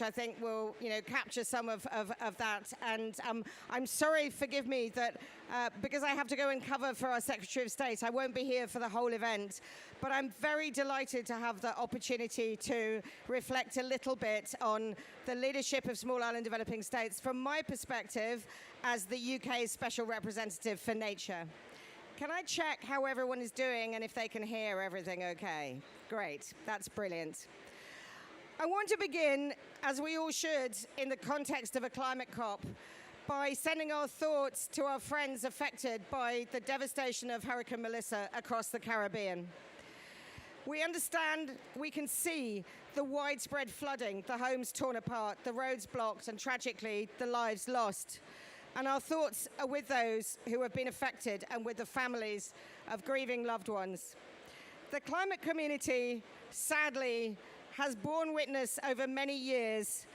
I think will, capture some of that. And I'm sorry, forgive me, that because I have to go and cover for our Secretary of State, I won't be here for the whole event. But I'm very delighted to have the opportunity to reflect a little bit on the leadership of small island developing states from my perspective as the UK's special representative for nature. Can I check how everyone is doing and if they can hear everything okay? Great, that's brilliant. I want to begin, as we all should, in the context of a climate COP, by sending our thoughts to our friends affected by the devastation of Hurricane Melissa across the Caribbean. We understand, we can see the widespread flooding, the homes torn apart, the roads blocked, and tragically, the lives lost. And our thoughts are with those who have been affected and with the families of grieving loved ones. The climate community, sadly, has borne witness over many years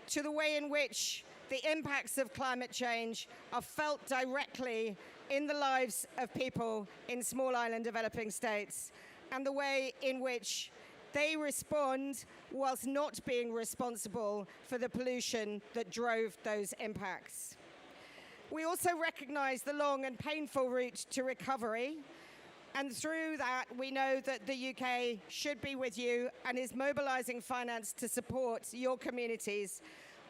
to the way in which the impacts of climate change are felt directly in the lives of people in small island developing states, and the way in which they respond whilst not being responsible for the pollution that drove those impacts. We also recognise the long and painful route to recovery. And through that, we know that the UK should be with you and is mobilising finance to support your communities.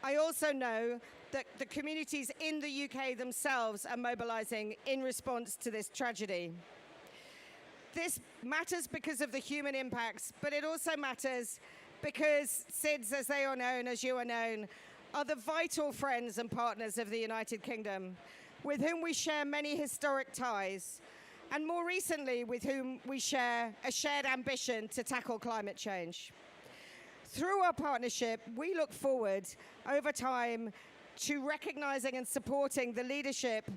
I also know that the communities in the UK themselves are mobilising in response to this tragedy. This matters because of the human impacts, but it also matters because SIDS, as they are known, as you are known, are the vital friends and partners of the United Kingdom, with whom we share many historic ties, and more recently with whom we share a shared ambition to tackle climate change. Through our partnership, we look forward over time to recognising and supporting the leadership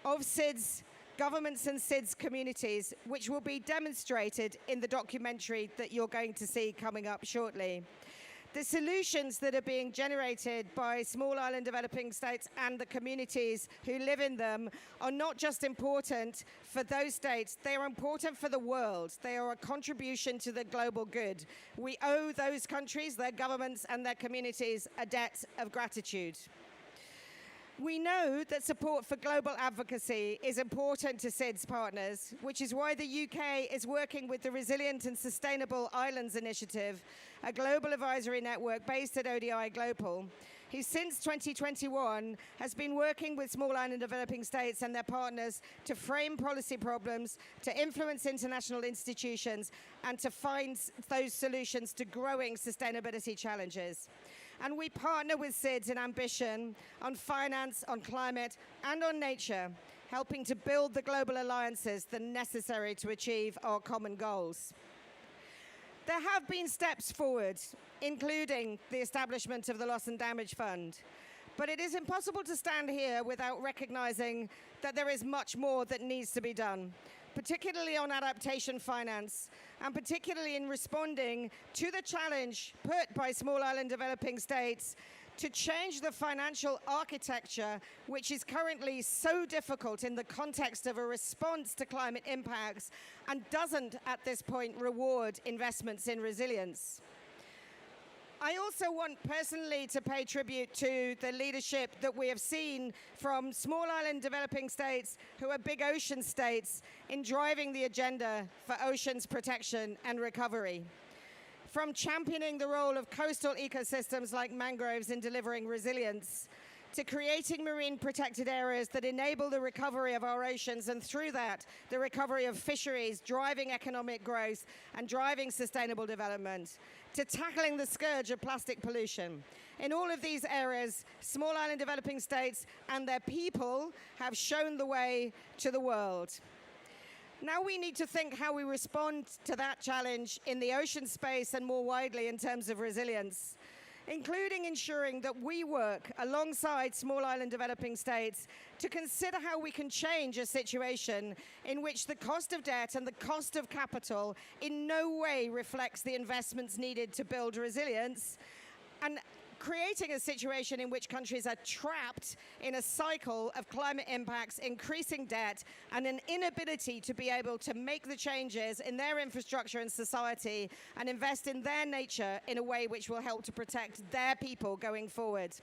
of SIDS governments and SIDS communities, which will be demonstrated in the documentary that you're going to see coming up shortly. The solutions that are being generated by small island developing states and the communities who live in them are not just important for those states, they are important for the world. They are a contribution to the global good. We owe those countries, their governments and their communities a debt of gratitude. We know that support for global advocacy is important to SIDS partners, which is why the UK is working with the Resilient and Sustainable Islands Initiative, a global advisory network based at ODI Global, who since 2021 has been working with small island developing states and their partners to frame policy problems, to influence international institutions, and to find those solutions to growing sustainability challenges. And we partner with SIDS in ambition on finance, on climate, and on nature, helping to build the global alliances that are necessary to achieve our common goals. There have been steps forward, including the establishment of the Loss and Damage Fund. But it is impossible to stand here without recognising that there is much more that needs to be done, particularly on adaptation finance, and particularly in responding to the challenge put by small island developing states to change the financial architecture, which is currently so difficult in the context of a response to climate impacts and doesn't, at this point, reward investments in resilience. I also want personally to pay tribute to the leadership that we have seen from small island developing states who are big ocean states in driving the agenda for oceans protection and recovery. From championing the role of coastal ecosystems like mangroves in delivering resilience, to creating marine protected areas that enable the recovery of our oceans, and through that, the recovery of fisheries, driving economic growth and driving sustainable development, to tackling the scourge of plastic pollution. In all of these areas, small island developing states and their people have shown the way to the world. Now we need to think how we respond to that challenge in the ocean space and more widely in terms of resilience, including ensuring that we work alongside small island developing states to consider how we can change a situation in which the cost of debt and the cost of capital in no way reflects the investments needed to build resilience, and creating a situation in which countries are trapped in a cycle of climate impacts, increasing debt, and an inability to be able to make the changes in their infrastructure and society and invest in their nature in a way which will help to protect their people going forward.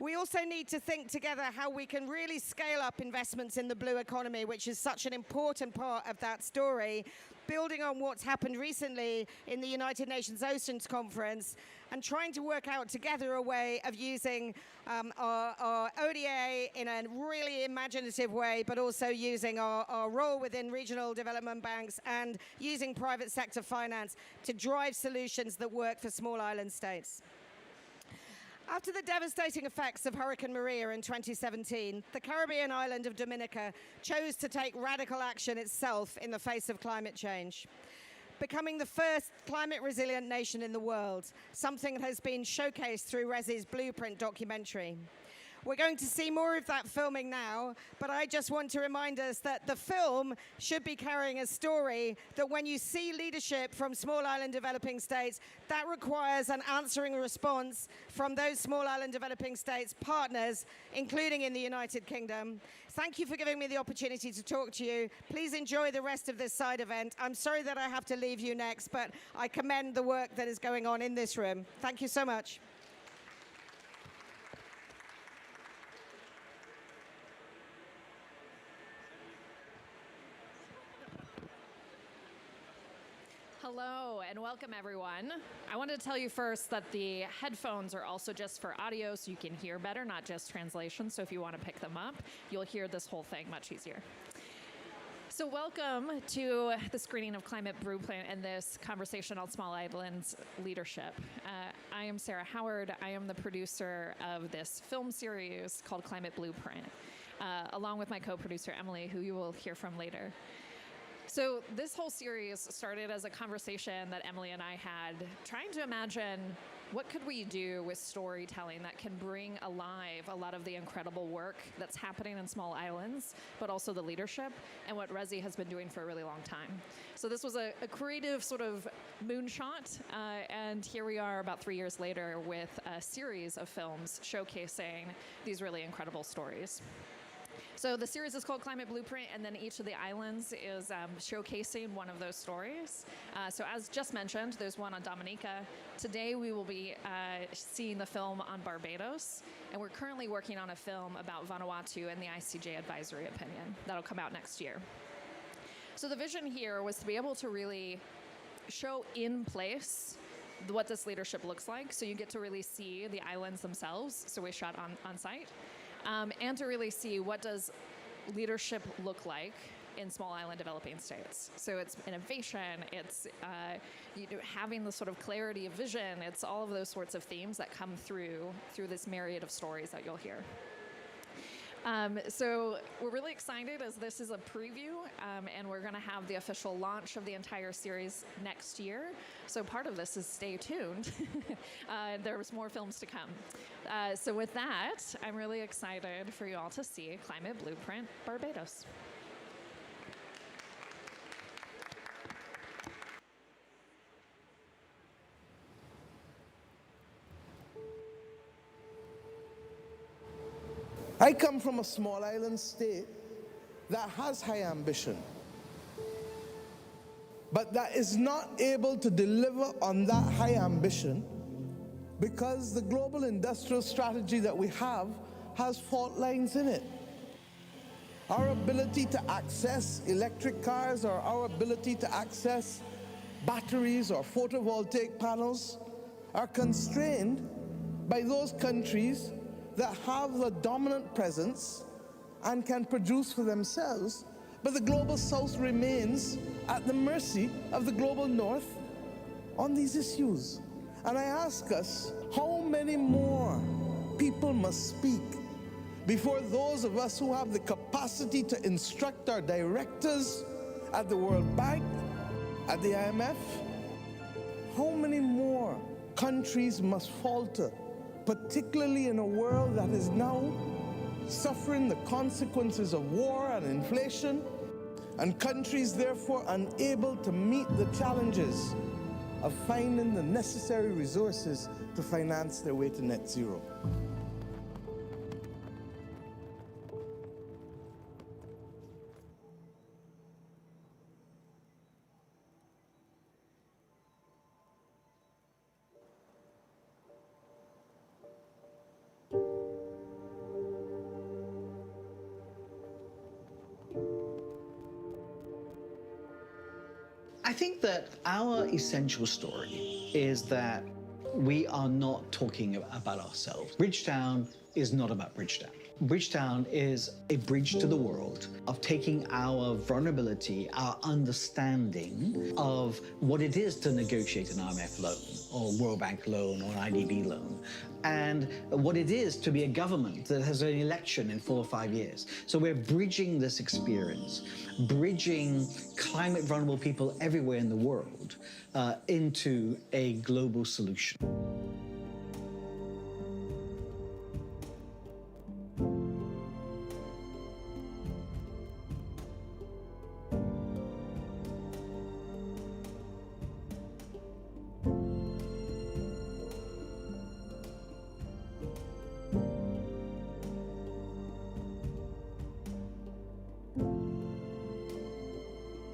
We also need to think together how we can really scale up investments in the blue economy, which is such an important part of that story, building on what's happened recently in the United Nations Oceans Conference and trying to work out together a way of using our ODA in a really imaginative way, but also using our role within regional development banks and using private sector finance to drive solutions that work for small island states. After the devastating effects of Hurricane Maria in 2017, the Caribbean island of Dominica chose to take radical action itself in the face of climate change, becoming the first climate-resilient nation in the world, something that has been showcased through RESI's Blueprint documentary. We're going to see more of that filming now, but I just want to remind us that the film should be carrying a story that when you see leadership from small island developing states, that requires an answering response from those small island developing states partners, including in the United Kingdom. Thank you for giving me the opportunity to talk to you. Please enjoy the rest of this side event. I'm sorry that I have to leave you next, but I commend the work that is going on in this room. Thank you so much. Hello and welcome everyone. I wanted to tell you first that the headphones are also just for audio so you can hear better, not just translation. So if you want to pick them up, you'll hear this whole thing much easier. So welcome to the screening of Climate Blueprint and this conversation on small islands leadership. I am Sarah Howard. I am the producer of this film series called Climate Blueprint, along with my co-producer Emily, who you will hear from later. So this whole series started as a conversation that Emily and I had, trying to imagine what could we do with storytelling that can bring alive a lot of the incredible work that's happening in small islands, but also the leadership and what RESI has been doing for a really long time. So this was a creative sort of moonshot, and here we are about 3 years later with a series of films showcasing these really incredible stories. So the series is called Climate Blueprint, and then each of the islands is showcasing one of those stories. So as just mentioned, there's one on Dominica. Today we will be seeing the film on Barbados, and we're currently working on a film about Vanuatu and the ICJ advisory opinion. That'll come out next year. So the vision here was to be able to really show in place what this leadership looks like, so you get to really see the islands themselves. So we shot on site. And to really see what does leadership look like in small island developing states. So it's innovation, it's having the sort of clarity of vision, it's all of those sorts of themes that come through this myriad of stories that you'll hear. So we're really excited as this is a preview, and we're going to have the official launch of the entire series next year. So part of this is stay tuned. There's more films to come. So with that, I'm really excited for you all to see Climate Blueprint Barbados. I come from a small island state that has high ambition, but that is not able to deliver on that high ambition because the global industrial strategy that we have has fault lines in it. Our ability to access electric cars or our ability to access batteries or photovoltaic panels are constrained by those countries that have the dominant presence and can produce for themselves, but the global south remains at the mercy of the global north on these issues. And I ask us, how many more people must speak before those of us who have the capacity to instruct our directors at the World Bank, at the IMF, how many more countries must falter, particularly in a world that is now suffering the consequences of war and inflation, and countries therefore unable to meet the challenges of finding the necessary resources to finance their way to net zero. I think that our essential story is that we are not talking about ourselves. Bridgetown is not about Bridgetown. Bridgetown is a bridge to the world of taking our vulnerability, our understanding of what it is to negotiate an IMF loan or World Bank loan or an IDB loan, and what it is to be a government that has an election in 4 or 5 years. So we're bridging this experience, bridging climate vulnerable people everywhere in the world into a global solution.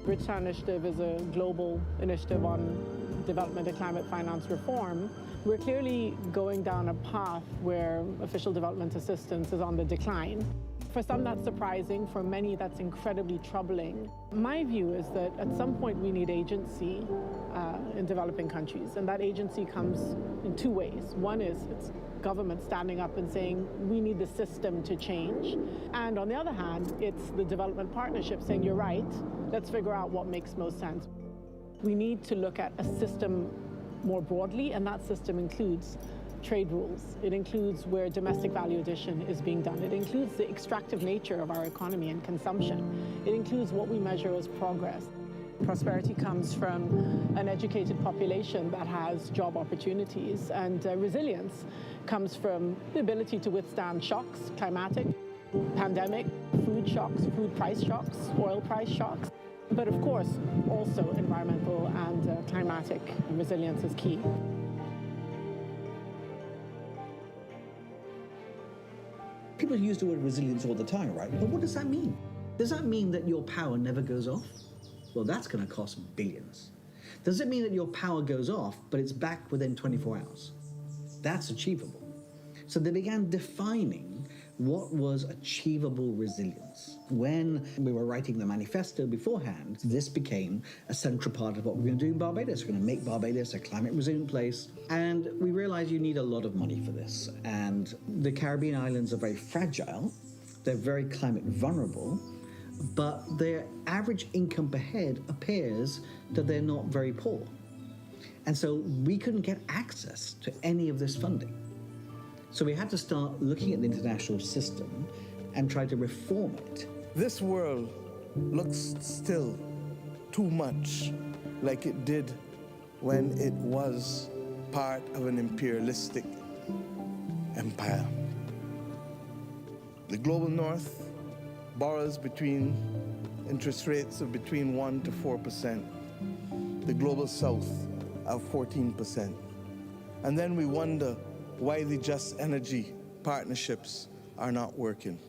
Bridgetown Initiative is a global initiative on development and climate finance reform. We're clearly going down a path where official development assistance is on the decline. For some, that's surprising. For many, that's incredibly troubling. My view is that at some point we need agency in developing countries, and that agency comes in 2 ways. One is it's government standing up and saying, we need the system to change. And on the other hand, it's the development partnership saying, you're right, let's figure out what makes most sense. We need to look at a system more broadly, and that system includes trade rules. It includes where domestic value addition is being done. It includes the extractive nature of our economy and consumption. It includes what we measure as progress. Prosperity comes from an educated population that has job opportunities, and resilience comes from the ability to withstand shocks, climatic, pandemic, food shocks, food price shocks, oil price shocks. But of course, also environmental and climatic resilience is key. People use the word resilience all the time, right? But what does that mean? Does that mean that your power never goes off? Well, that's going to cost billions. Does it mean that your power goes off, but it's back within 24 hours? That's achievable. So they began defining what was achievable resilience. When we were writing the manifesto beforehand, this became a central part of what we're going to do in Barbados. We're going to make Barbados a climate resilient place. And we realized you need a lot of money for this. And the Caribbean islands are very fragile. They're very climate vulnerable. But their average income per head appears that they're not very poor. And so we couldn't get access to any of this funding. So we had to start looking at the international system and try to reform it. This world looks still too much like it did when it was part of an imperialistic empire. The global north borrows between interest rates of between 1% to 4%. The global south of 14%. And then we wonder why the just energy partnerships are not working.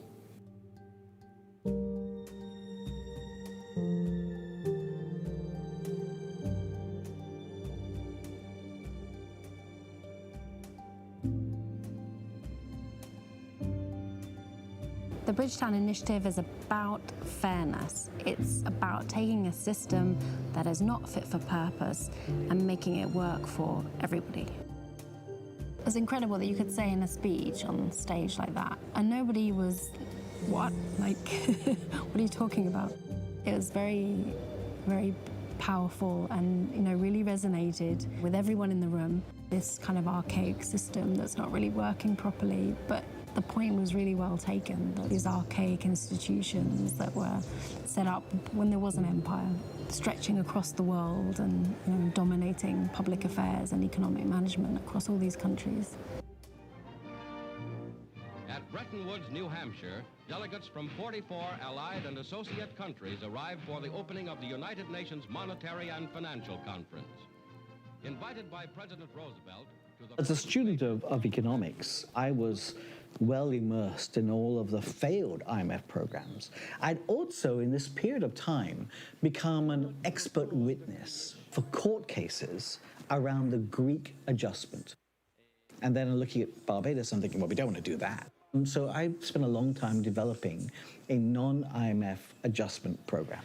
The Bridgetown Initiative is about fairness. It's about taking a system that is not fit for purpose and making it work for everybody. It's incredible that you could say in a speech on stage like that, and nobody was, what? Like, what are you talking about? It was very, very powerful and, really resonated with everyone in the room. This kind of archaic system that's not really working properly, but the point was really well taken, that these archaic institutions that were set up when there was an empire, stretching across the world and dominating public affairs and economic management across all these countries. At Bretton Woods, New Hampshire, delegates from 44 allied and associate countries arrived for the opening of the United Nations Monetary and Financial Conference. invited by President Roosevelt to the... As a student of economics, I was well immersed in all of the failed IMF programs. I'd also, in this period of time, become an expert witness for court cases around the Greek adjustment. And then looking at Barbados, I'm thinking, well, we don't want to do that. So I spent a long time developing a non-IMF adjustment program.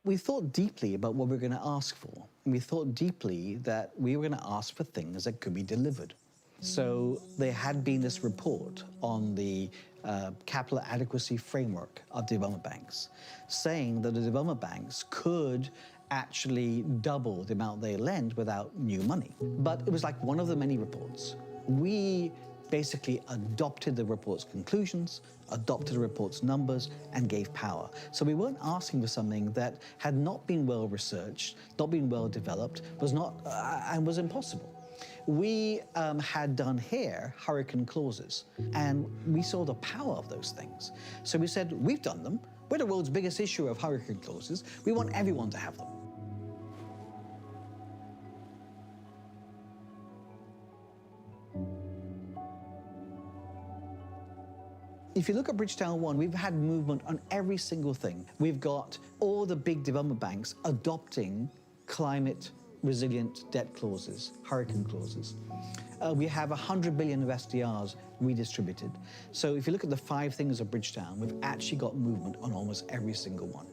We thought deeply about what we were going to ask for. And we thought deeply that we were going to ask for things that could be delivered. So there had been this report on the capital adequacy framework of development banks, saying that the development banks could actually double the amount they lend without new money. But it was like one of the many reports. We basically adopted the report's conclusions, adopted the report's numbers, and gave power. So we weren't asking for something that had not been well researched, not been well developed, was not, and was impossible. We had done here hurricane clauses, and we saw the power of those things. So we said, we've done them. We're the world's biggest issuer of hurricane clauses. We want everyone to have them. If you look at Bridgetown 1, we've had movement on every single thing. We've got all the big development banks adopting climate resilient debt clauses, hurricane clauses. We have 100 billion of SDRs redistributed. So if you look at the 5 things of Bridgetown, we've actually got movement on almost every single one.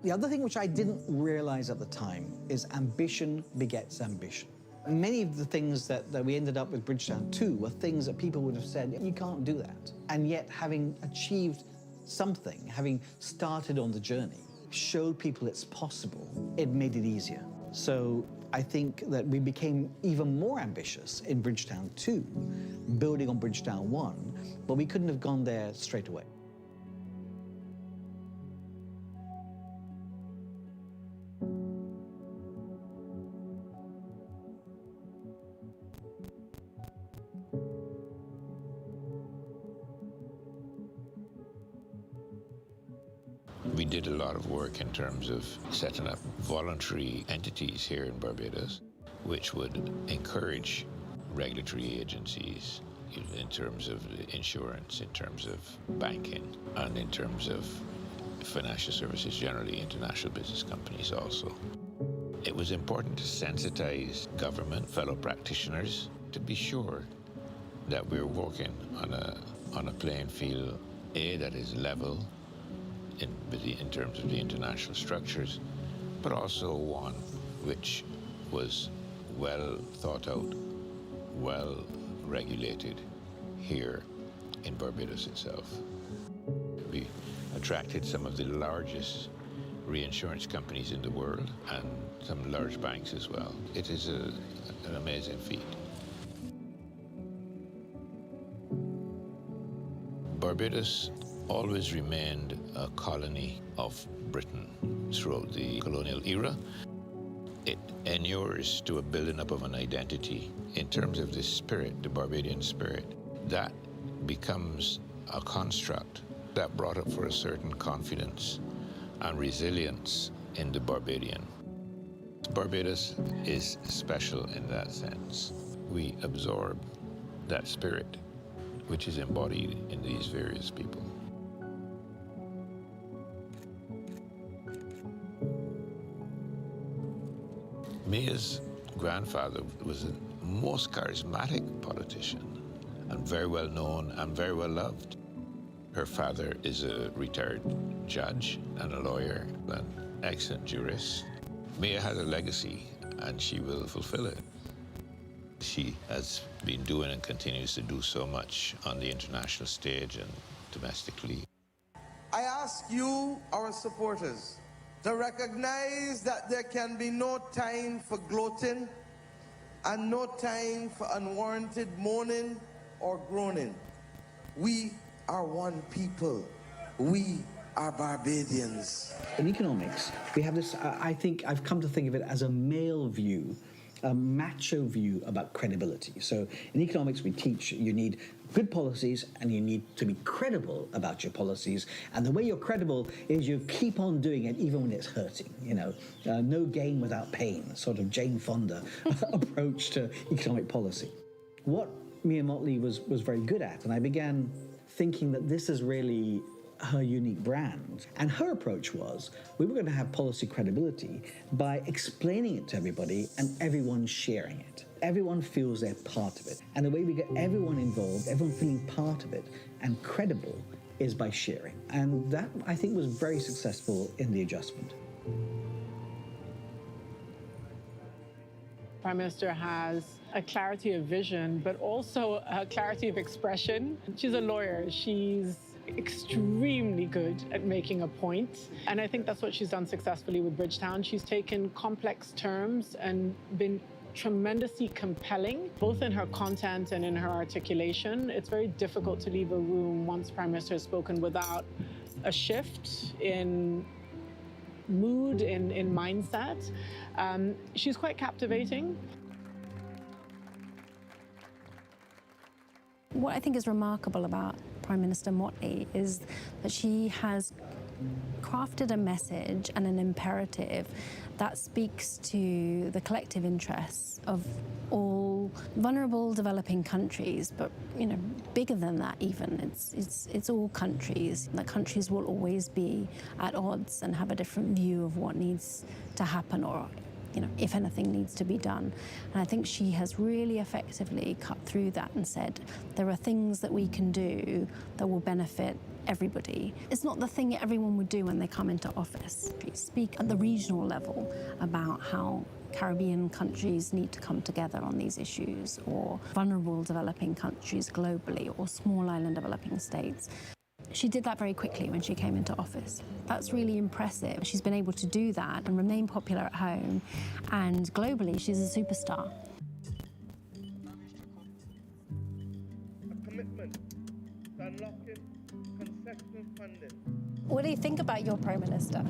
The other thing which I didn't realize at the time is ambition begets ambition. Many of the things that we ended up with Bridgetown 2 were things that people would have said, you can't do that. And yet, having achieved something, having started on the journey, showed people it's possible, it made it easier. So I think that we became even more ambitious in Bridgetown 2, building on Bridgetown 1, but we couldn't have gone there straight away. We did a lot of work in terms of setting up voluntary entities here in Barbados, which would encourage regulatory agencies in terms of insurance, in terms of banking, and in terms of financial services generally, international business companies also. It was important to sensitize government, fellow practitioners, to be sure that we're working on a playing field, that is level, in terms of the international structures, but also one which was well thought out, well regulated here in Barbados itself. We attracted some of the largest reinsurance companies in the world and some large banks as well. It is an amazing feat. Barbados always remained a colony of Britain throughout the colonial era. It inures to a building up of an identity in terms of the spirit, the Barbadian spirit. That becomes a construct that brought up for a certain confidence and resilience in the Barbadian. Barbados is special in that sense. We absorb that spirit, which is embodied in these various people. Mia's grandfather was the most charismatic politician and very well known and very well loved. Her father is a retired judge and a lawyer, an excellent jurist. Mia has a legacy and she will fulfill it. She has been doing and continues to do so much on the international stage and domestically. I ask you, our supporters, to recognize that there can be no time for gloating and no time for unwarranted moaning or groaning. We are one people. We are Barbadians. In economics, we have this, I think, I've come to think of it as a male view a macho view about credibility. So in economics, we teach you need good policies and you need to be credible about your policies. And the way you're credible is you keep on doing it even when it's hurting. No gain without pain, sort of Jane Fonda approach to economic policy. What Mia Mottley was very good at, and I began thinking that this is really her unique brand. And her approach was, we were going to have policy credibility by explaining it to everybody and everyone sharing it. Everyone feels they're part of it. And the way we get everyone involved, everyone feeling part of it and credible, is by sharing. And that, I think, was very successful in the adjustment. Prime Minister has a clarity of vision, but also a clarity of expression. She's a lawyer. She's extremely good at making a point. And I think that's what she's done successfully with Bridgetown. She's taken complex terms and been tremendously compelling, both in her content and in her articulation. It's very difficult to leave a room once Prime Minister has spoken without a shift in mood, in mindset. She's quite captivating. What I think is remarkable about Prime Minister Mottley is that she has crafted a message and an imperative that speaks to the collective interests of all vulnerable developing countries, but bigger than that even. It's all countries. The countries will always be at odds and have a different view of what needs to happen, or if anything needs to be done. And I think she has really effectively cut through that and said, there are things that we can do that will benefit everybody. It's not the thing everyone would do when they come into office. Speak at the regional level about how Caribbean countries need to come together on these issues, or vulnerable developing countries globally, or small island developing states. She did that very quickly when she came into office. That's really impressive. She's been able to do that and remain popular at home, and globally, she's a superstar. A commitment to unlocking concessional funding. What do you think about your Prime Minister?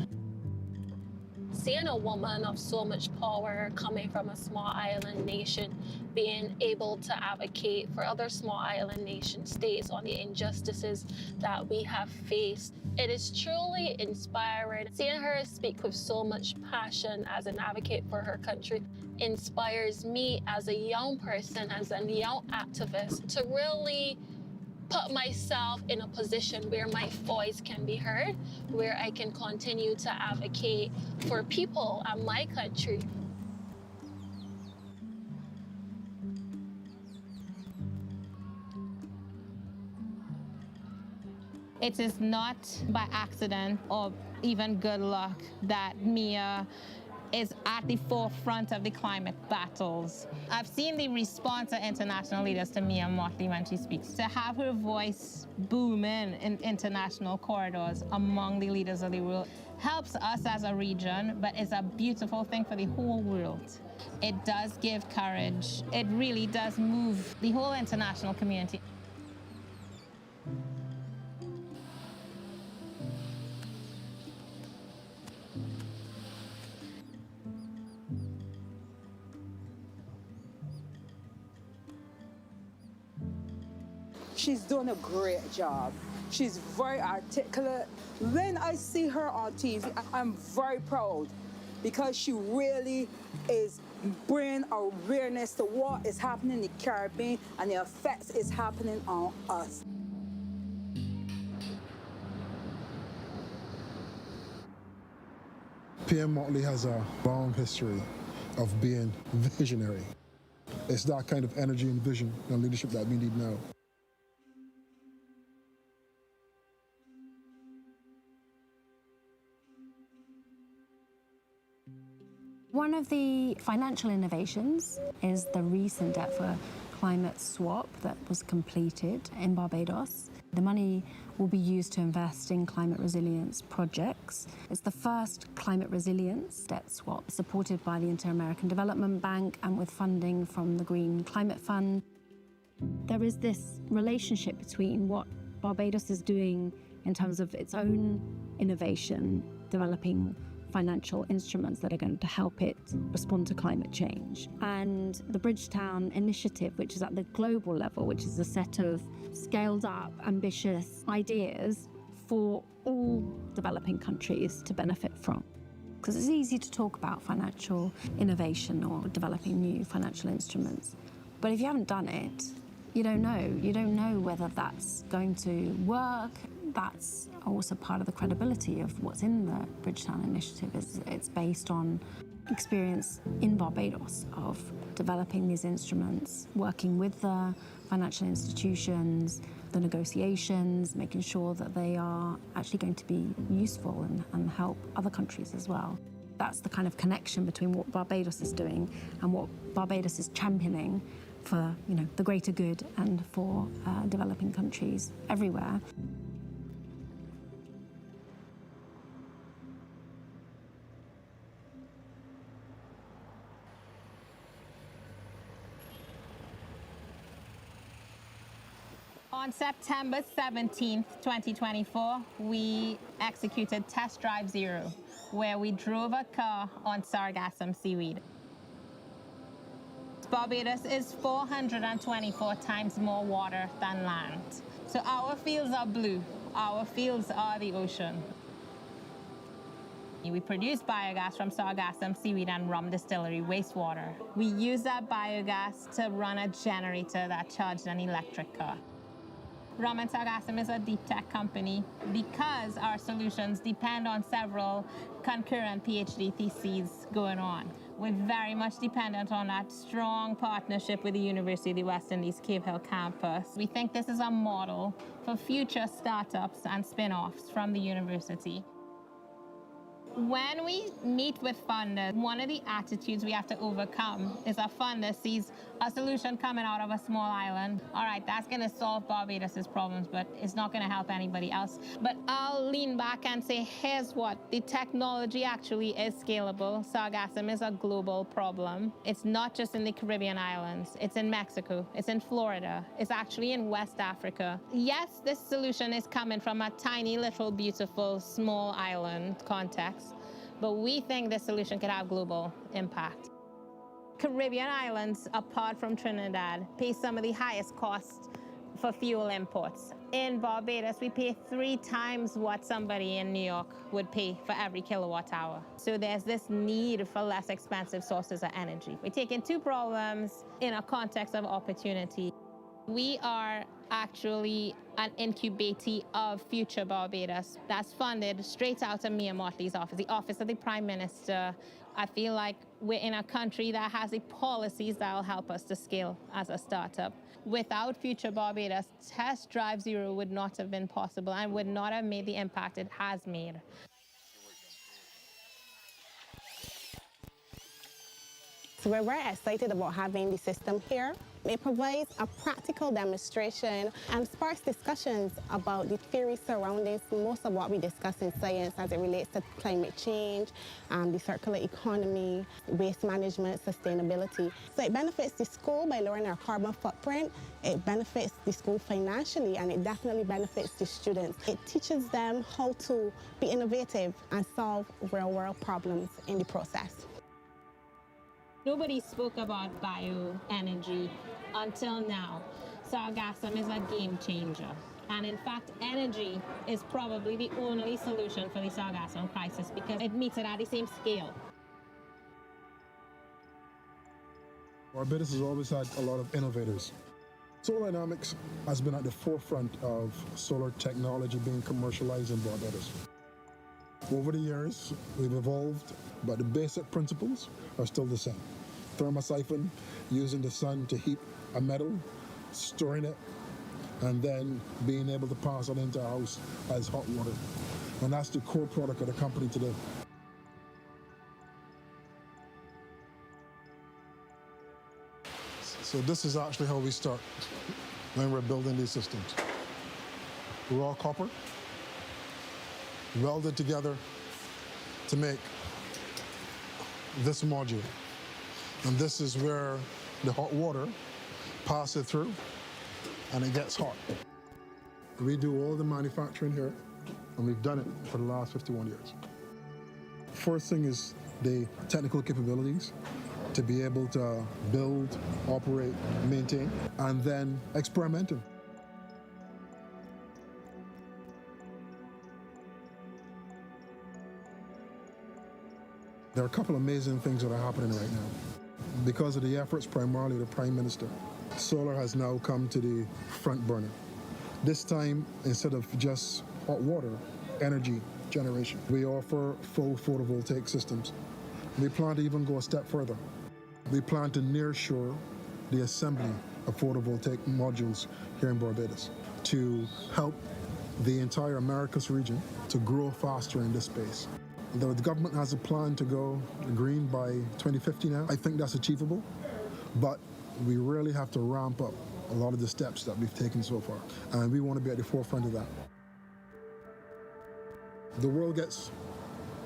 Seeing a woman of so much power coming from a small island nation, being able to advocate for other small island nation states on the injustices that we have faced, it is truly inspiring. Seeing her speak with so much passion as an advocate for her country inspires me as a young person, as a young activist, to really put myself in a position where my voice can be heard, where I can continue to advocate for people and my country. It is not by accident or even good luck that Mia is at the forefront of the climate battles. I've seen the response of international leaders to Mia Mottley when she speaks. To have her voice booming in international corridors among the leaders of the world helps us as a region, but is a beautiful thing for the whole world. It does give courage. It really does move the whole international community. She's doing a great job. She's very articulate. When I see her on TV, I'm very proud because she really is bringing awareness to what is happening in the Caribbean and the effects it's happening on us. PM Mottley has a long history of being visionary. It's that kind of energy and vision and leadership that we need now. One of the financial innovations is the recent debt for climate swap that was completed in Barbados. The money will be used to invest in climate resilience projects. It's the first climate resilience debt swap supported by the Inter-American Development Bank and with funding from the Green Climate Fund. There is this relationship between what Barbados is doing in terms of its own innovation, developing financial instruments that are going to help it respond to climate change. And the Bridgetown Initiative, which is at the global level, which is a set of scaled up, ambitious ideas for all developing countries to benefit from. Because it's easy to talk about financial innovation or developing new financial instruments. But if you haven't done it, you don't know. You don't know whether that's going to work. That's also part of the credibility of what's in the Bridgetown Initiative. It's based on experience in Barbados of developing these instruments, working with the financial institutions, the negotiations, making sure that they are actually going to be useful and help other countries as well. That's the kind of connection between what Barbados is doing and what Barbados is championing for, the greater good and for developing countries everywhere. On September 17th, 2024, we executed Test Drive Zero, where we drove a car on sargassum seaweed. Barbados is 424 times more water than land. So our fields are blue. Our fields are the ocean. We produce biogas from sargassum seaweed and rum distillery wastewater. We use that biogas to run a generator that charged an electric car. Rum and Sargassum is a deep tech company because our solutions depend on several concurrent PhD theses going on. We're very much dependent on that strong partnership with the University of the West Indies Cave Hill campus. We think this is a model for future startups and spin-offs from the university. When we meet with funders, one of the attitudes we have to overcome is a funder sees a solution coming out of a small island. All right, that's going to solve Barbados' problems, but it's not going to help anybody else. But I'll lean back and say, here's what. The technology actually is scalable. Sargassum is a global problem. It's not just in the Caribbean islands. It's in Mexico. It's in Florida. It's actually in West Africa. Yes, this solution is coming from a tiny, little, beautiful, small island context. But we think this solution could have global impact. Caribbean islands, apart from Trinidad, pay some of the highest costs for fuel imports. In Barbados, we pay 3 times what somebody in New York would pay for every kilowatt hour. So there's this need for less expensive sources of energy. We're taking 2 problems in a context of opportunity. We are actually an incubator of Future Barbados that's funded straight out of Mia Mottley's office, the Office of the Prime Minister. I feel like we're in a country that has the policies that will help us to scale as a startup. Without Future Barbados, Test Drive Zero would not have been possible and would not have made the impact it has made. So we're very excited about having the system here. It provides a practical demonstration and sparks discussions about the theory surrounding most of what we discuss in science as it relates to climate change, the circular economy, waste management, sustainability. So it benefits the school by lowering our carbon footprint. It benefits the school financially, and it definitely benefits the students. It teaches them how to be innovative and solve real-world problems in the process. Nobody spoke about bioenergy until now. Sargassum is a game changer. And in fact, energy is probably the only solution for the sargassum crisis because it meets it at the same scale. Barbados has always had a lot of innovators. Solar dynamics has been at the forefront of solar technology being commercialized in Barbados. Over the years, we've evolved, but the basic principles are still the same. Thermosiphon, using the sun to heat a metal, storing it, and then being able to pass it into a house as hot water. And that's the core product of the company today. So this is actually how we start when we're building these systems. Raw copper, welded together to make this module. And this is where the hot water passes through and it gets hot. We do all the manufacturing here, and we've done it for the last 51 years. First thing is the technical capabilities to be able to build, operate, maintain, and then experimenting. There are a couple of amazing things that are happening right now. Because of the efforts primarily of the Prime Minister, solar has now come to the front burner. This time, instead of just hot water, energy generation. We offer full photovoltaic systems. We plan to even go a step further. We plan to nearshore the assembly of photovoltaic modules here in Barbados to help the entire Americas region to grow faster in this space. The government has a plan to go green by 2050 now. I think that's achievable, but we really have to ramp up a lot of the steps that we've taken so far, and we want to be at the forefront of that. The world gets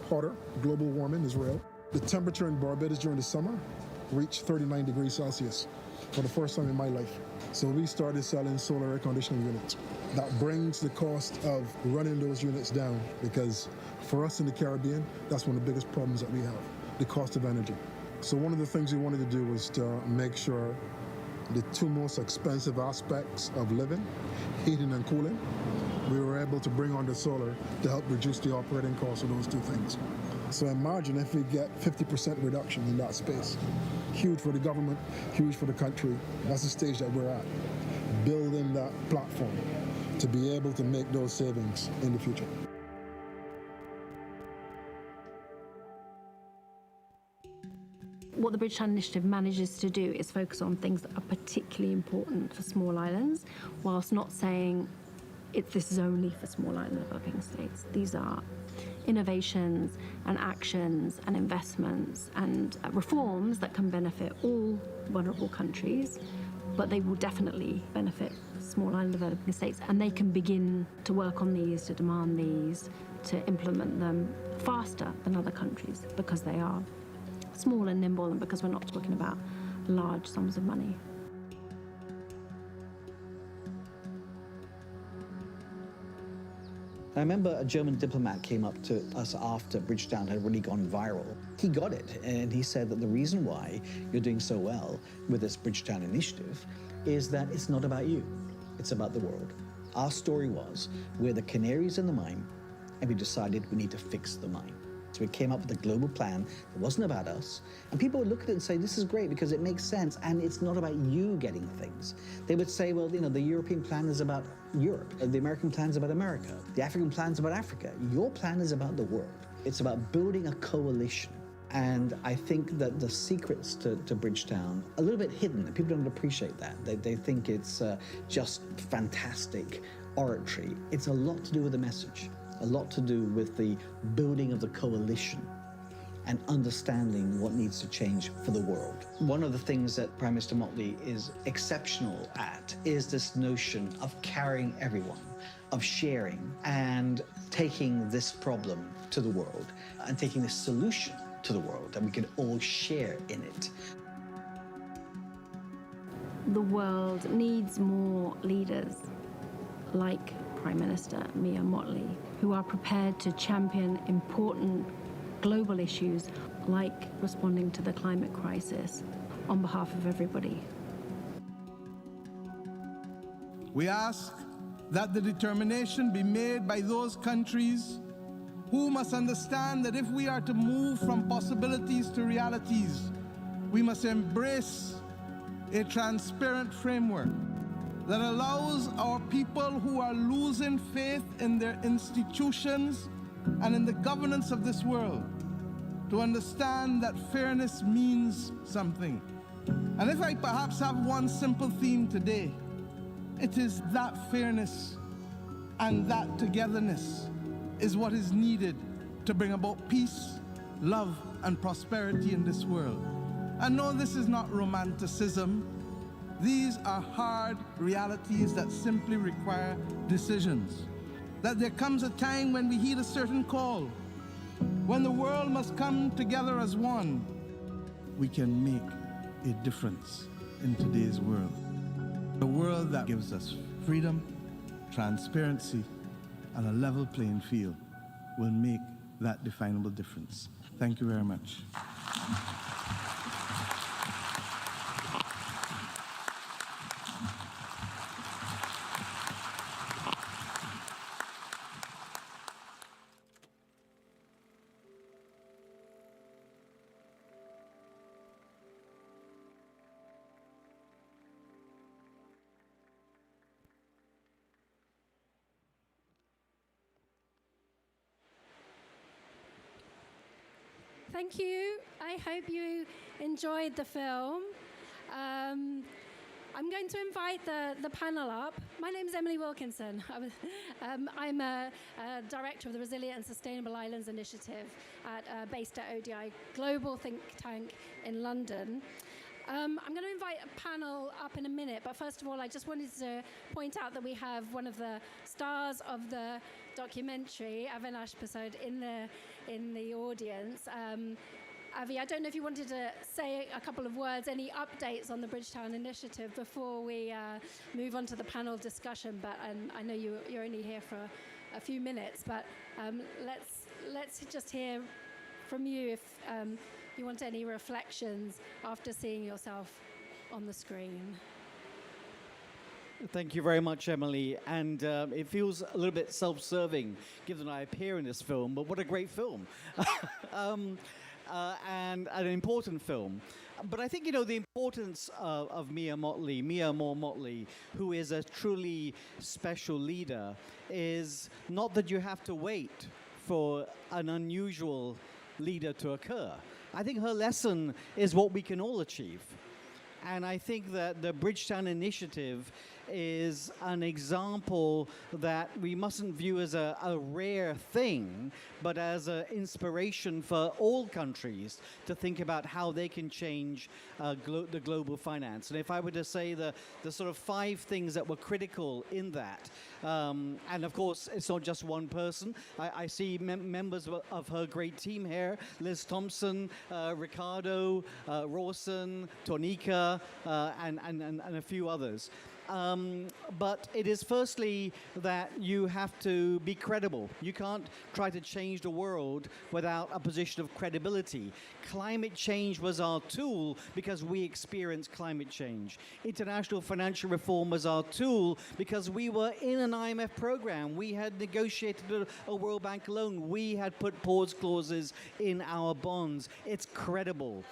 hotter, global warming is real. The temperature in Barbados during the summer reached 39 degrees Celsius for the first time in my life. So we started selling solar air conditioning units. That brings the cost of running those units down, because for us in the Caribbean, that's one of the biggest problems that we have, the cost of energy. So one of the things we wanted to do was to make sure the two most expensive aspects of living, heating and cooling, we were able to bring on the solar to help reduce the operating costs of those two things. So imagine if we get 50% reduction in that space. Huge for the government, huge for the country. That's the stage that we're at, building that platform to be able to make those savings in the future. What the Bridgetown Initiative manages to do is focus on things that are particularly important for small islands, whilst not saying this is only for small island developing states. These are innovations and actions and investments and reforms that can benefit all vulnerable countries, but they will definitely benefit small island developing states, and they can begin to work on these, to demand these, to implement them faster than other countries, because they are small and nimble, and because we're not talking about large sums of money. I remember a German diplomat came up to us after Bridgetown had really gone viral. He got it, and he said that the reason why you're doing so well with this Bridgetown initiative is that it's not about you, it's about the world. Our story was, we're the canaries in the mine, and we decided we need to fix the mine. So we came up with a global plan that wasn't about us, and people would look at it and say, this is great because it makes sense, and it's not about you getting things. They would say, well, the European plan is about Europe, the American plan is about America, the African plan is about Africa. Your plan is about the world. It's about building a coalition. And I think that the secrets to Bridgetown are a little bit hidden. People don't appreciate that. They think it's just fantastic oratory. It's a lot to do with the message. A lot to do with the building of the coalition and understanding what needs to change for the world. One of the things that Prime Minister Motley is exceptional at is this notion of carrying everyone, of sharing and taking this problem to the world and taking this solution to the world, and we can all share in it. The world needs more leaders like Prime Minister Mia Motley, who are prepared to champion important global issues like responding to the climate crisis on behalf of everybody. We ask that the determination be made by those countries who must understand that if we are to move from possibilities to realities, we must embrace a transparent framework that allows our people who are losing faith in their institutions and in the governance of this world to understand that fairness means something. And if I perhaps have one simple theme today, it is that fairness and that togetherness is what is needed to bring about peace, love, and prosperity in this world. And no, this is not romanticism. These are hard realities that simply require decisions. That there comes a time when we heed a certain call, when the world must come together as one. We can make a difference in today's world. A world that gives us freedom, transparency, and a level playing field will make that definable difference. Thank you very much. Thank you. I hope you enjoyed the film. I'm going to invite the panel up. My name is Emily Wilkinson. I'm a director of the Resilient and Sustainable Islands Initiative based at ODI Global Think Tank in London. I'm going to invite a panel up in a minute, but first of all, I just wanted to point out that we have one of the stars of the documentary, Avinash Prasad, in the audience. Avi, I don't know if you wanted to say a couple of words, any updates on the Bridgetown Initiative before we move on to the panel discussion, but I know you're only here for a few minutes, but let's just hear from you if you want any reflections after seeing yourself on the screen. Thank you very much, Emily. And it feels a little bit self-serving, given that I appear in this film, but what a great film. And an important film. But I think, the importance of Mia Moore Motley, who is a truly special leader, is not that you have to wait for an unusual leader to occur. I think her lesson is what we can all achieve. And I think that the Bridgetown Initiative is an example that we mustn't view as a rare thing, but as an inspiration for all countries to think about how they can change the global finance. And if I were to say the sort of 5 things that were critical in that, and of course, it's not just one person. I see members of her great team here, Liz Thompson, Ricardo, Rawson, Tonika, and a few others. But it is firstly that you have to be credible. You can't try to change the world without a position of credibility. Climate change was our tool because we experienced climate change. International financial reform was our tool because we were in an IMF program. We had negotiated a World Bank loan. We had put pause clauses in our bonds. It's credible.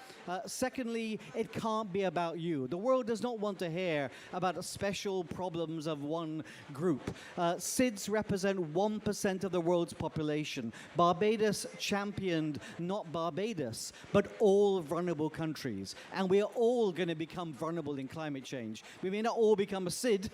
Secondly, it can't be about you. The world does not want to hear about special problems of one group. SIDS represent 1% of the world's population. Barbados championed not Barbados, but all vulnerable countries. And we are all going to become vulnerable in climate change. We may not all become a SID.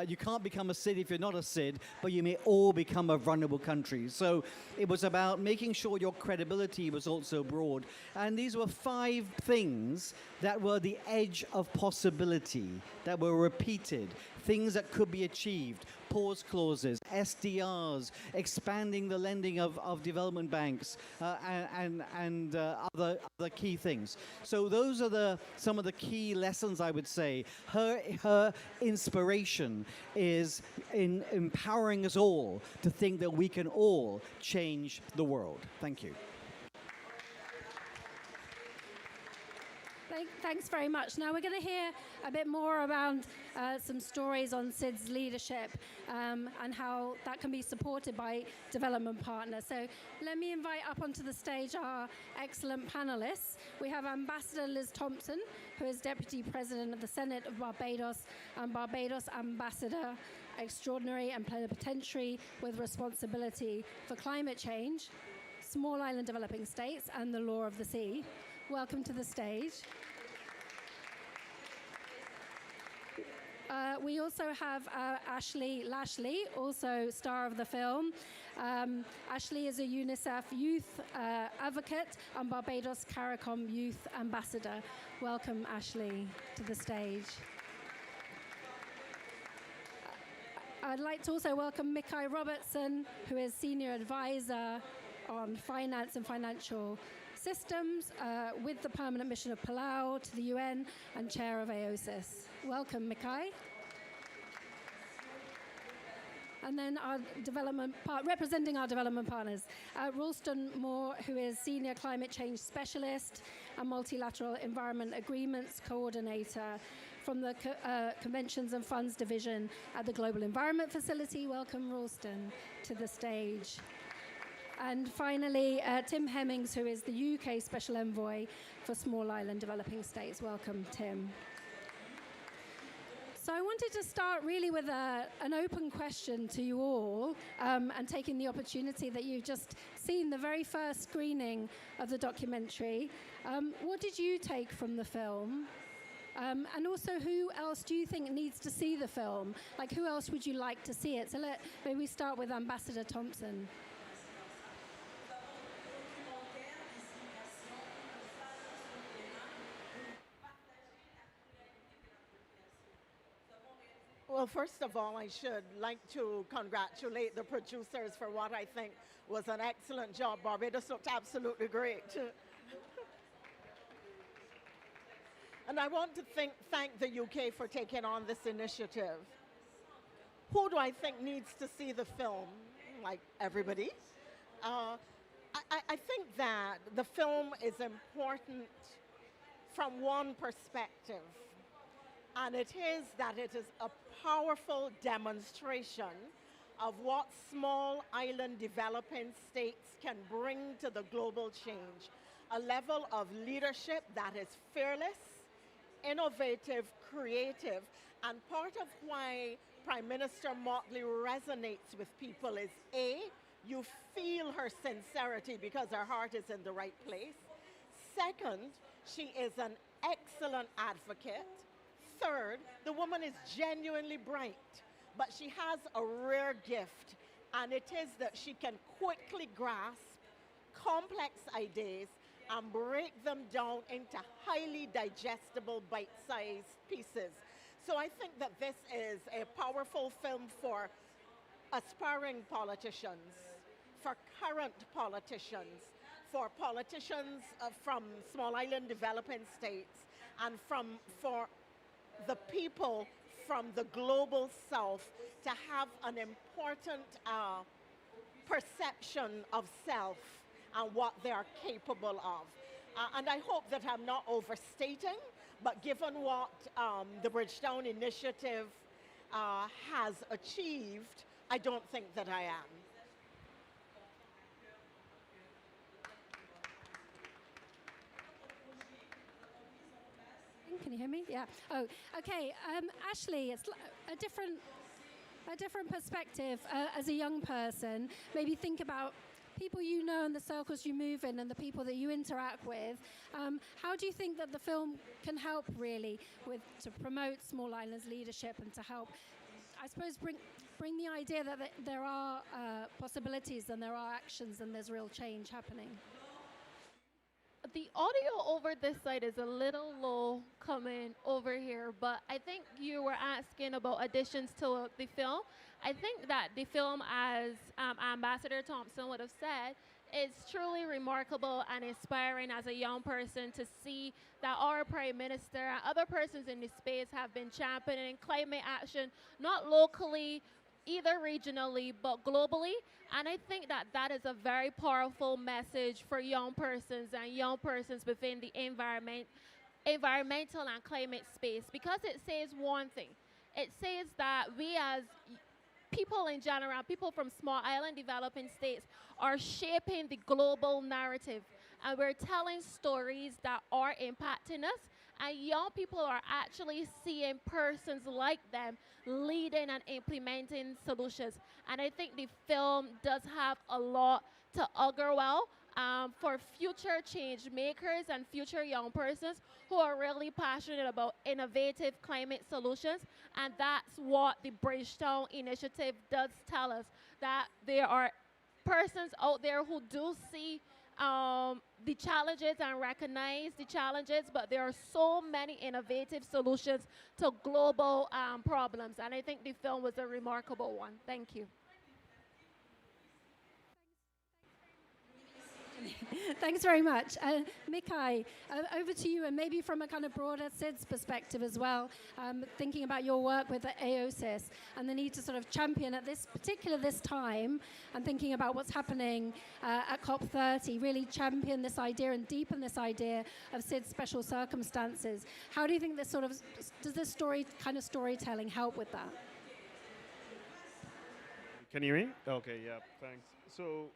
You can't become a SID if you're not a SID, but you may all become a vulnerable country. So it was about making sure your credibility was also broad. And these were 5 things that were the edge of possibility, that were repeated, things that could be achieved, pause clauses, SDRs, expanding the lending of development banks, and other key things. So those are some of the key lessons, I would say. Her inspiration is in empowering us all to think that we can all change the world. Thank you. Thanks very much. Now we're going to hear a bit more around some stories on SIDS leadership and how that can be supported by development partners. So let me invite up onto the stage our excellent panelists. We have Ambassador Liz Thompson, who is Deputy President of the Senate of Barbados and Barbados Ambassador Extraordinary and Plenipotentiary with responsibility for climate change, small island developing states, and the law of the sea. Welcome to the stage. We also have Ashley Lashley, also star of the film. Ashley is a UNICEF youth advocate and Barbados CARICOM youth ambassador. Welcome, Ashley, to the stage. I'd like to also welcome Mikai Robertson, who is Senior Advisor on Finance and Financial Systems with the Permanent Mission of Palau to the UN and Chair of AOSIS. Welcome, Mikai. And then our representing our development partners, Ralston Moore, who is Senior Climate Change Specialist and Multilateral Environment Agreements Coordinator from the Conventions and Funds Division at the Global Environment Facility. Welcome, Ralston, to the stage. And finally, Tim Hemmings, who is the UK Special Envoy for Small Island Developing States. Welcome, Tim. So I wanted to start really with an open question to you all, and taking the opportunity that you've just seen the very first screening of the documentary. What did you take from the film? And also, who else do you think needs to see the film? Like, who else would you like to see it? So maybe we start with Ambassador Thompson. Well, first of all, I should like to congratulate the producers for what I think was an excellent job. Barbados looked absolutely great. And I want to thank the UK for taking on this initiative. Who do I think needs to see the film? Like everybody. I think that the film is important from one perspective. And it is that it is a powerful demonstration of what small island developing states can bring to the global change. A level of leadership that is fearless, innovative, creative, and part of why Prime Minister Motley resonates with people is A, you feel her sincerity because her heart is in the right place. Second, she is an excellent advocate. Third, the woman is genuinely bright, but she has a rare gift, and it is that she can quickly grasp complex ideas and break them down into highly digestible bite-sized pieces. So I think that this is a powerful film for aspiring politicians, for current politicians, for politicians from small island developing states, and for the people from the global south to have an important perception of self and what they are capable of. And I hope that I'm not overstating, but given what the Bridgetown Initiative has achieved, I don't think that I am. Can you hear me? Yeah. Oh, okay. Ashley, it's a different perspective as a young person. Maybe think about people you know and the circles you move in and the people that you interact with. How do you think that the film can help really to promote small islands leadership and to help, I suppose, bring the idea that there are possibilities and there are actions and there's real change happening? The audio over this side is a little low coming over here, but I think you were asking about additions to the film. I think that the film, as Ambassador Thompson would have said, is truly remarkable and inspiring as a young person to see that our Prime Minister and other persons in the space have been championing climate action, not locally, either regionally, but globally. And I think that that is a very powerful message for young persons and young persons within the environmental and climate space, because it says one thing. It says that we as people in general, people from small island developing states, are shaping the global narrative. And we're telling stories that are impacting us. And young people are actually seeing persons like them leading and implementing solutions. And I think the film does have a lot to augur well for future change makers and future young persons who are really passionate about innovative climate solutions. And that's what the Bridgetown Initiative does tell us, that there are persons out there who do see the challenges and recognize the challenges, but there are so many innovative solutions to global problems. And I think the film was a remarkable one. Thank you. Thanks very much. Mikai, over to you, and maybe from a kind of broader SIDS perspective as well, thinking about your work with the AOSIS and the need to sort of champion at this time, and thinking about what's happening at COP30, really champion this idea and deepen this idea of SIDS special circumstances. How do you think this does this storytelling help with that? Can you hear me? Okay, yeah, thanks. So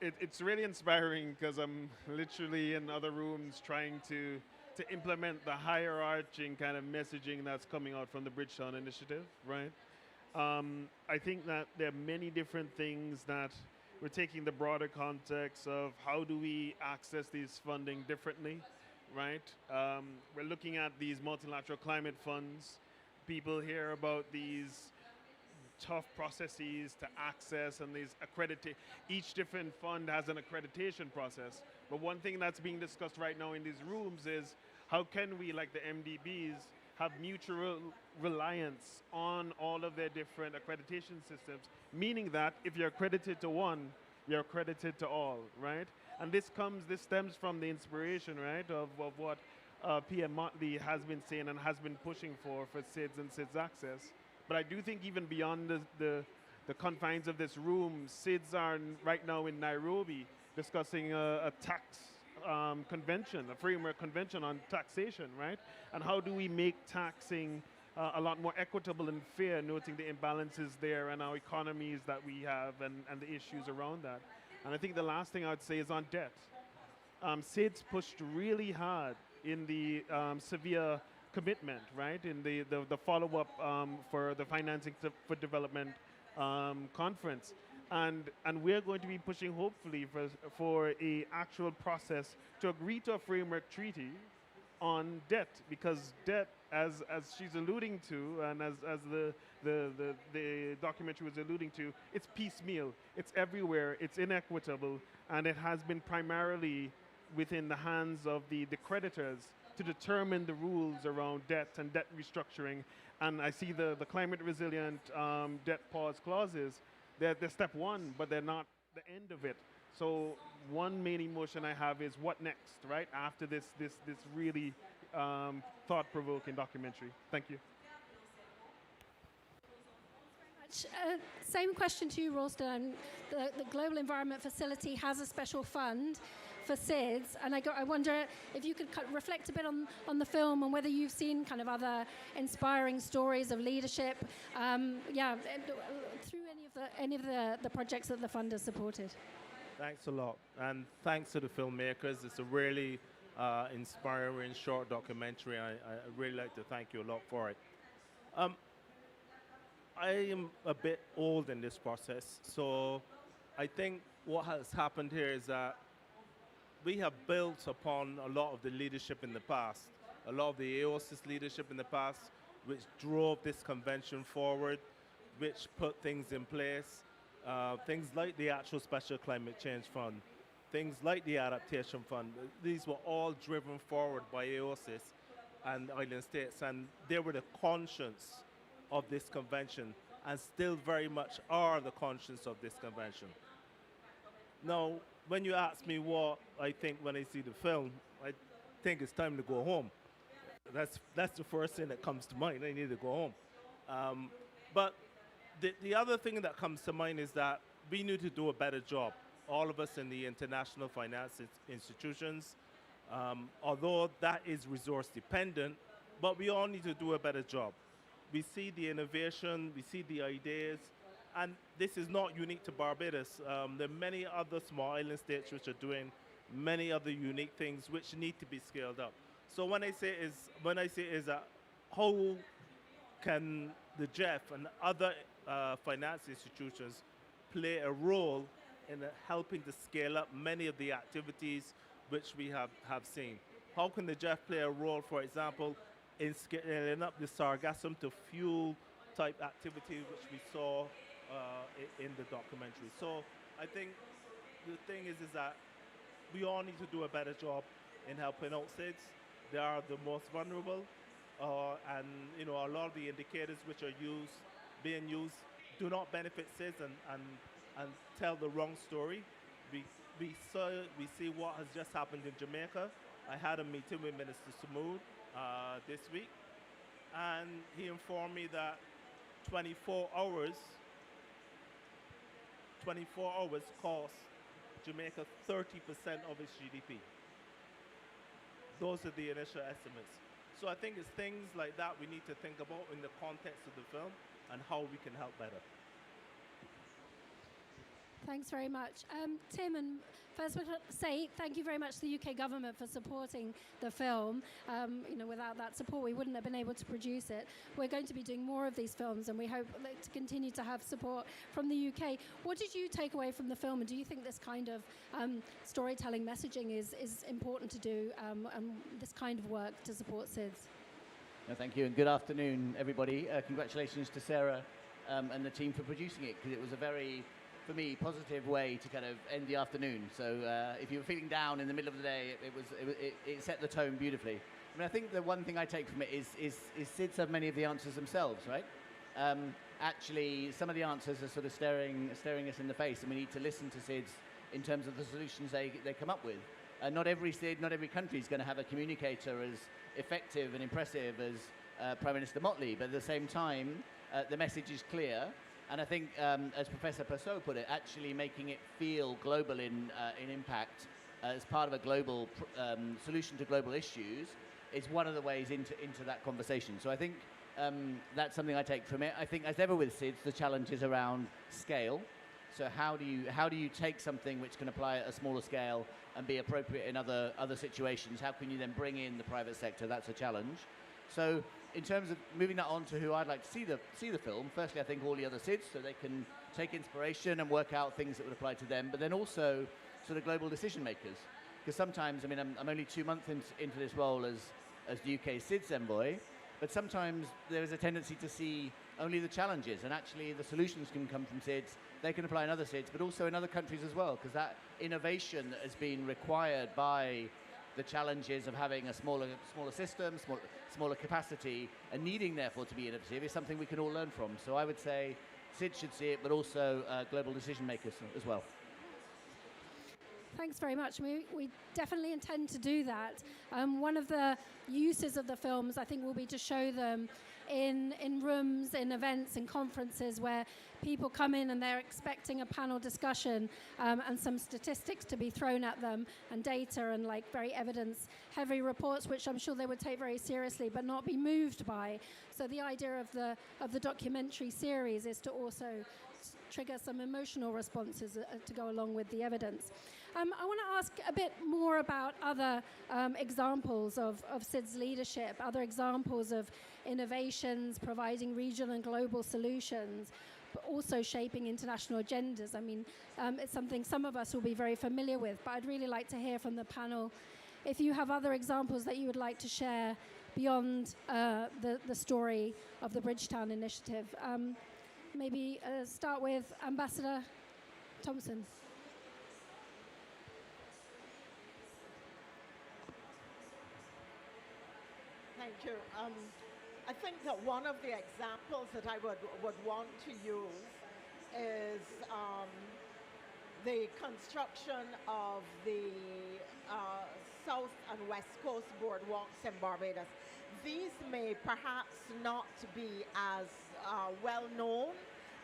it's really inspiring because I'm literally in other rooms trying to implement the higher arching kind of messaging that's coming out from the Bridgetown Initiative, right? I think that there are many different things that we're taking the broader context of how do we access these funding differently, right? We're looking at these multilateral climate funds. People hear about these tough processes to access and these each different fund has an accreditation process. But one thing that's being discussed right now in these rooms is how can we, like the MDBs, have mutual reliance on all of their different accreditation systems, meaning that if you're accredited to one, you're accredited to all, right? And this stems from the inspiration, right, of what PM Motley has been saying and has been pushing for SIDS and SIDS access. But I do think even beyond the confines of this room, SIDS are right now in Nairobi discussing a tax convention, a framework convention on taxation, right? And how do we make taxing a lot more equitable and fair, noting the imbalances there and our economies that we have and the issues around that. And I think the last thing I would say is on debt. SIDS pushed really hard in the severe commitment, right? In the follow-up for the Financing for Development conference. And we're going to be pushing, hopefully, for a actual process to agree to a framework treaty on debt, because debt, as she's alluding to, and as the documentary was alluding to, it's piecemeal, it's everywhere, it's inequitable, and it has been primarily within the hands of the creditors to determine the rules around debt and debt restructuring. And I see the climate resilient debt pause clauses, they're step one, but they're not the end of it. So one main emotion I have is what next, right? After this really thought-provoking documentary. Thank you. Same question to you, Ralston. The Global Environment Facility has a special fund for SIDS, and I wonder if you could reflect a bit on the film and whether you've seen kind of other inspiring stories of leadership, through any of the projects that the fund has supported. Thanks a lot, and thanks to the filmmakers. It's a really inspiring short documentary. I really like to thank you a lot for it. I am a bit old in this process, so I think what has happened here is that we have built upon a lot of the leadership in the past, a lot of the AOSIS leadership in the past, which drove this convention forward, which put things in place, things like the actual Special Climate Change Fund, things like the Adaptation Fund. These were all driven forward by AOSIS and island states, and they were the conscience of this convention, and still very much are the conscience of this convention. Now, when you ask me what I think when I see the film, I think it's time to go home. That's the first thing that comes to mind. I need to go home. But the other thing that comes to mind is that we need to do a better job. All of us in the international finance institutions, although that is resource dependent, but we all need to do a better job. We see the innovation, we see the ideas, and this is not unique to Barbados. There are many other small island states which are doing many other unique things which need to be scaled up. So when I say is that how can the GEF and other finance institutions play a role in helping to scale up many of the activities which we have seen? How can the GEF play a role, for example, in scaling up the sargassum to fuel type activity which we saw in the documentary? So I think the thing is that we all need to do a better job in helping out SIDS. They are the most vulnerable, and a lot of the indicators which are being used do not benefit SIDS and tell the wrong story. We we see what has just happened in Jamaica. I had a meeting with Minister Smoot this week, and he informed me that 24 hours cost Jamaica 30% of its GDP. Those are the initial estimates. So I think it's things like that we need to think about in the context of the film and how we can help better. Thanks very much. Tim, and first I want to say thank you very much to the UK government for supporting the film. Without that support, we wouldn't have been able to produce it. We're going to be doing more of these films, and we hope to continue to have support from the UK. What did you take away from the film, and do you think this kind of storytelling messaging is important to do, and this kind of work to support SIDS? No, thank you, and good afternoon, everybody. Congratulations to Sarah and the team for producing it, because it was a very, for me, positive way to kind of end the afternoon. So if you were feeling down in the middle of the day, it set the tone beautifully. I mean, I think the one thing I take from it is SIDS have many of the answers themselves, right? Actually, some of the answers are sort of staring us in the face, and we need to listen to SIDS in terms of the solutions they come up with. Not every SID, not every country is going to have a communicator as effective and impressive as Prime Minister Motley, but at the same time, the message is clear. And I think, as Professor Persaud put it, actually making it feel global in impact as part of a global solution to global issues is one of the ways into that conversation. So I think that's something I take from it. I think, as ever with SIDS, the challenge is around scale. So how do you take something which can apply at a smaller scale and be appropriate in other situations? How can you then bring in the private sector? That's a challenge. So in terms of moving that on to who I'd like to see the film, firstly, I think all the other SIDS, so they can take inspiration and work out things that would apply to them, but then also sort of global decision makers. Because sometimes, I mean, I'm only 2 months into this role as the UK SIDS envoy, but sometimes there is a tendency to see only the challenges, and actually the solutions can come from SIDS. They can apply in other SIDS, but also in other countries as well, because that innovation that has been required by the challenges of having a smaller system, smaller capacity, and needing therefore to be innovative is something we can all learn from. So I would say SIDS should see it, but also global decision makers as well. Thanks very much. We definitely intend to do that. One of the uses of the films, I think, will be to show them in rooms, in events, in conferences where people come in and they're expecting a panel discussion and some statistics to be thrown at them and data and like very evidence-heavy reports, which I'm sure they would take very seriously but not be moved by. So the idea of the documentary series is to also trigger some emotional responses to go along with the evidence. I want to ask a bit more about other examples of SIDS leadership, other examples of innovations, providing regional and global solutions, but also shaping international agendas. I mean, it's something some of us will be very familiar with, but I'd really like to hear from the panel if you have other examples that you would like to share beyond the story of the Bridgetown Initiative. Maybe start with Ambassador Thompson. Thank you. I think that one of the examples that I would want to use is the construction of the South and West Coast boardwalks in Barbados. These may perhaps not be as well known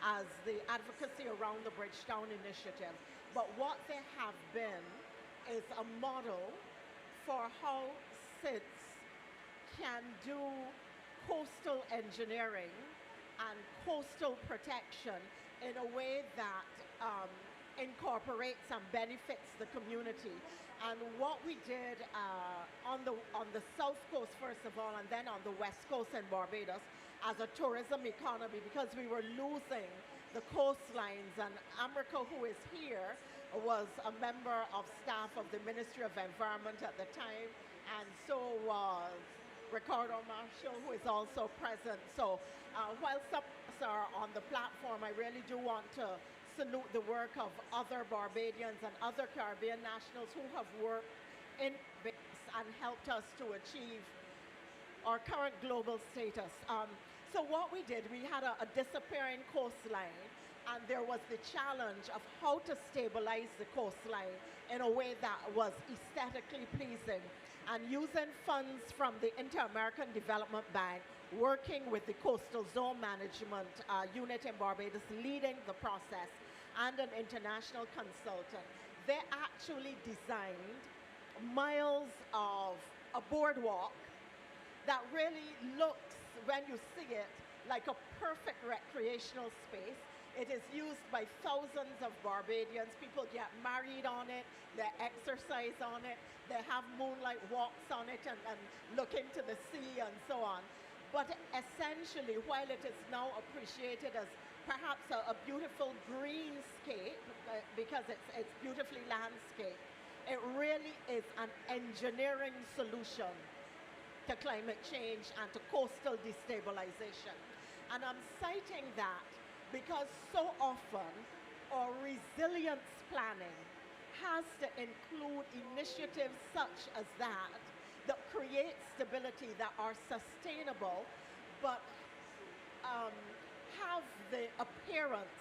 as the advocacy around the Bridgetown Initiative, but what they have been is a model for how SIDS can do coastal engineering and coastal protection in a way that incorporates and benefits the community. And what we did on the South Coast, first of all, and then on the West Coast in Barbados as a tourism economy, because we were losing the coastlines. And America, who is here, was a member of staff of the Ministry of Environment at the time, and so was Ricardo Marshall, who is also present. So while some of us are on the platform, I really do want to salute the work of other Barbadians and other Caribbean nationals who have worked in Barbados and helped us to achieve our current global status. So what we did, we had a disappearing coastline, and there was the challenge of how to stabilize the coastline in a way that was aesthetically pleasing. And using funds from the Inter-American Development Bank, working with the Coastal Zone Management Unit in Barbados, leading the process, and an international consultant, they actually designed miles of a boardwalk that really looks, when you see it, like a perfect recreational space. It is used by thousands of Barbadians. People get married on it, they exercise on it, they have moonlight walks on it and look into the sea and so on. But essentially, while it is now appreciated as perhaps a beautiful greenscape, because it's beautifully landscaped, it really is an engineering solution to climate change and to coastal destabilization. And I'm citing that because so often our resilience planning has to include initiatives such as that create stability, that are sustainable, but have the appearance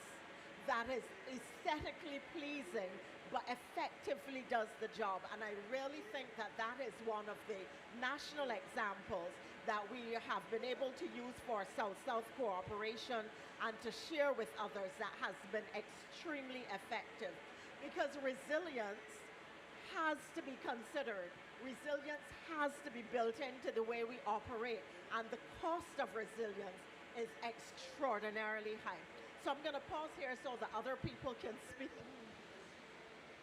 that is aesthetically pleasing, but effectively does the job. And I really think that that is one of the national examples that we have been able to use for South-South cooperation and to share with others that has been extremely effective. Because resilience has to be considered. Resilience has to be built into the way we operate. And the cost of resilience is extraordinarily high. So I'm going to pause here so that other people can speak.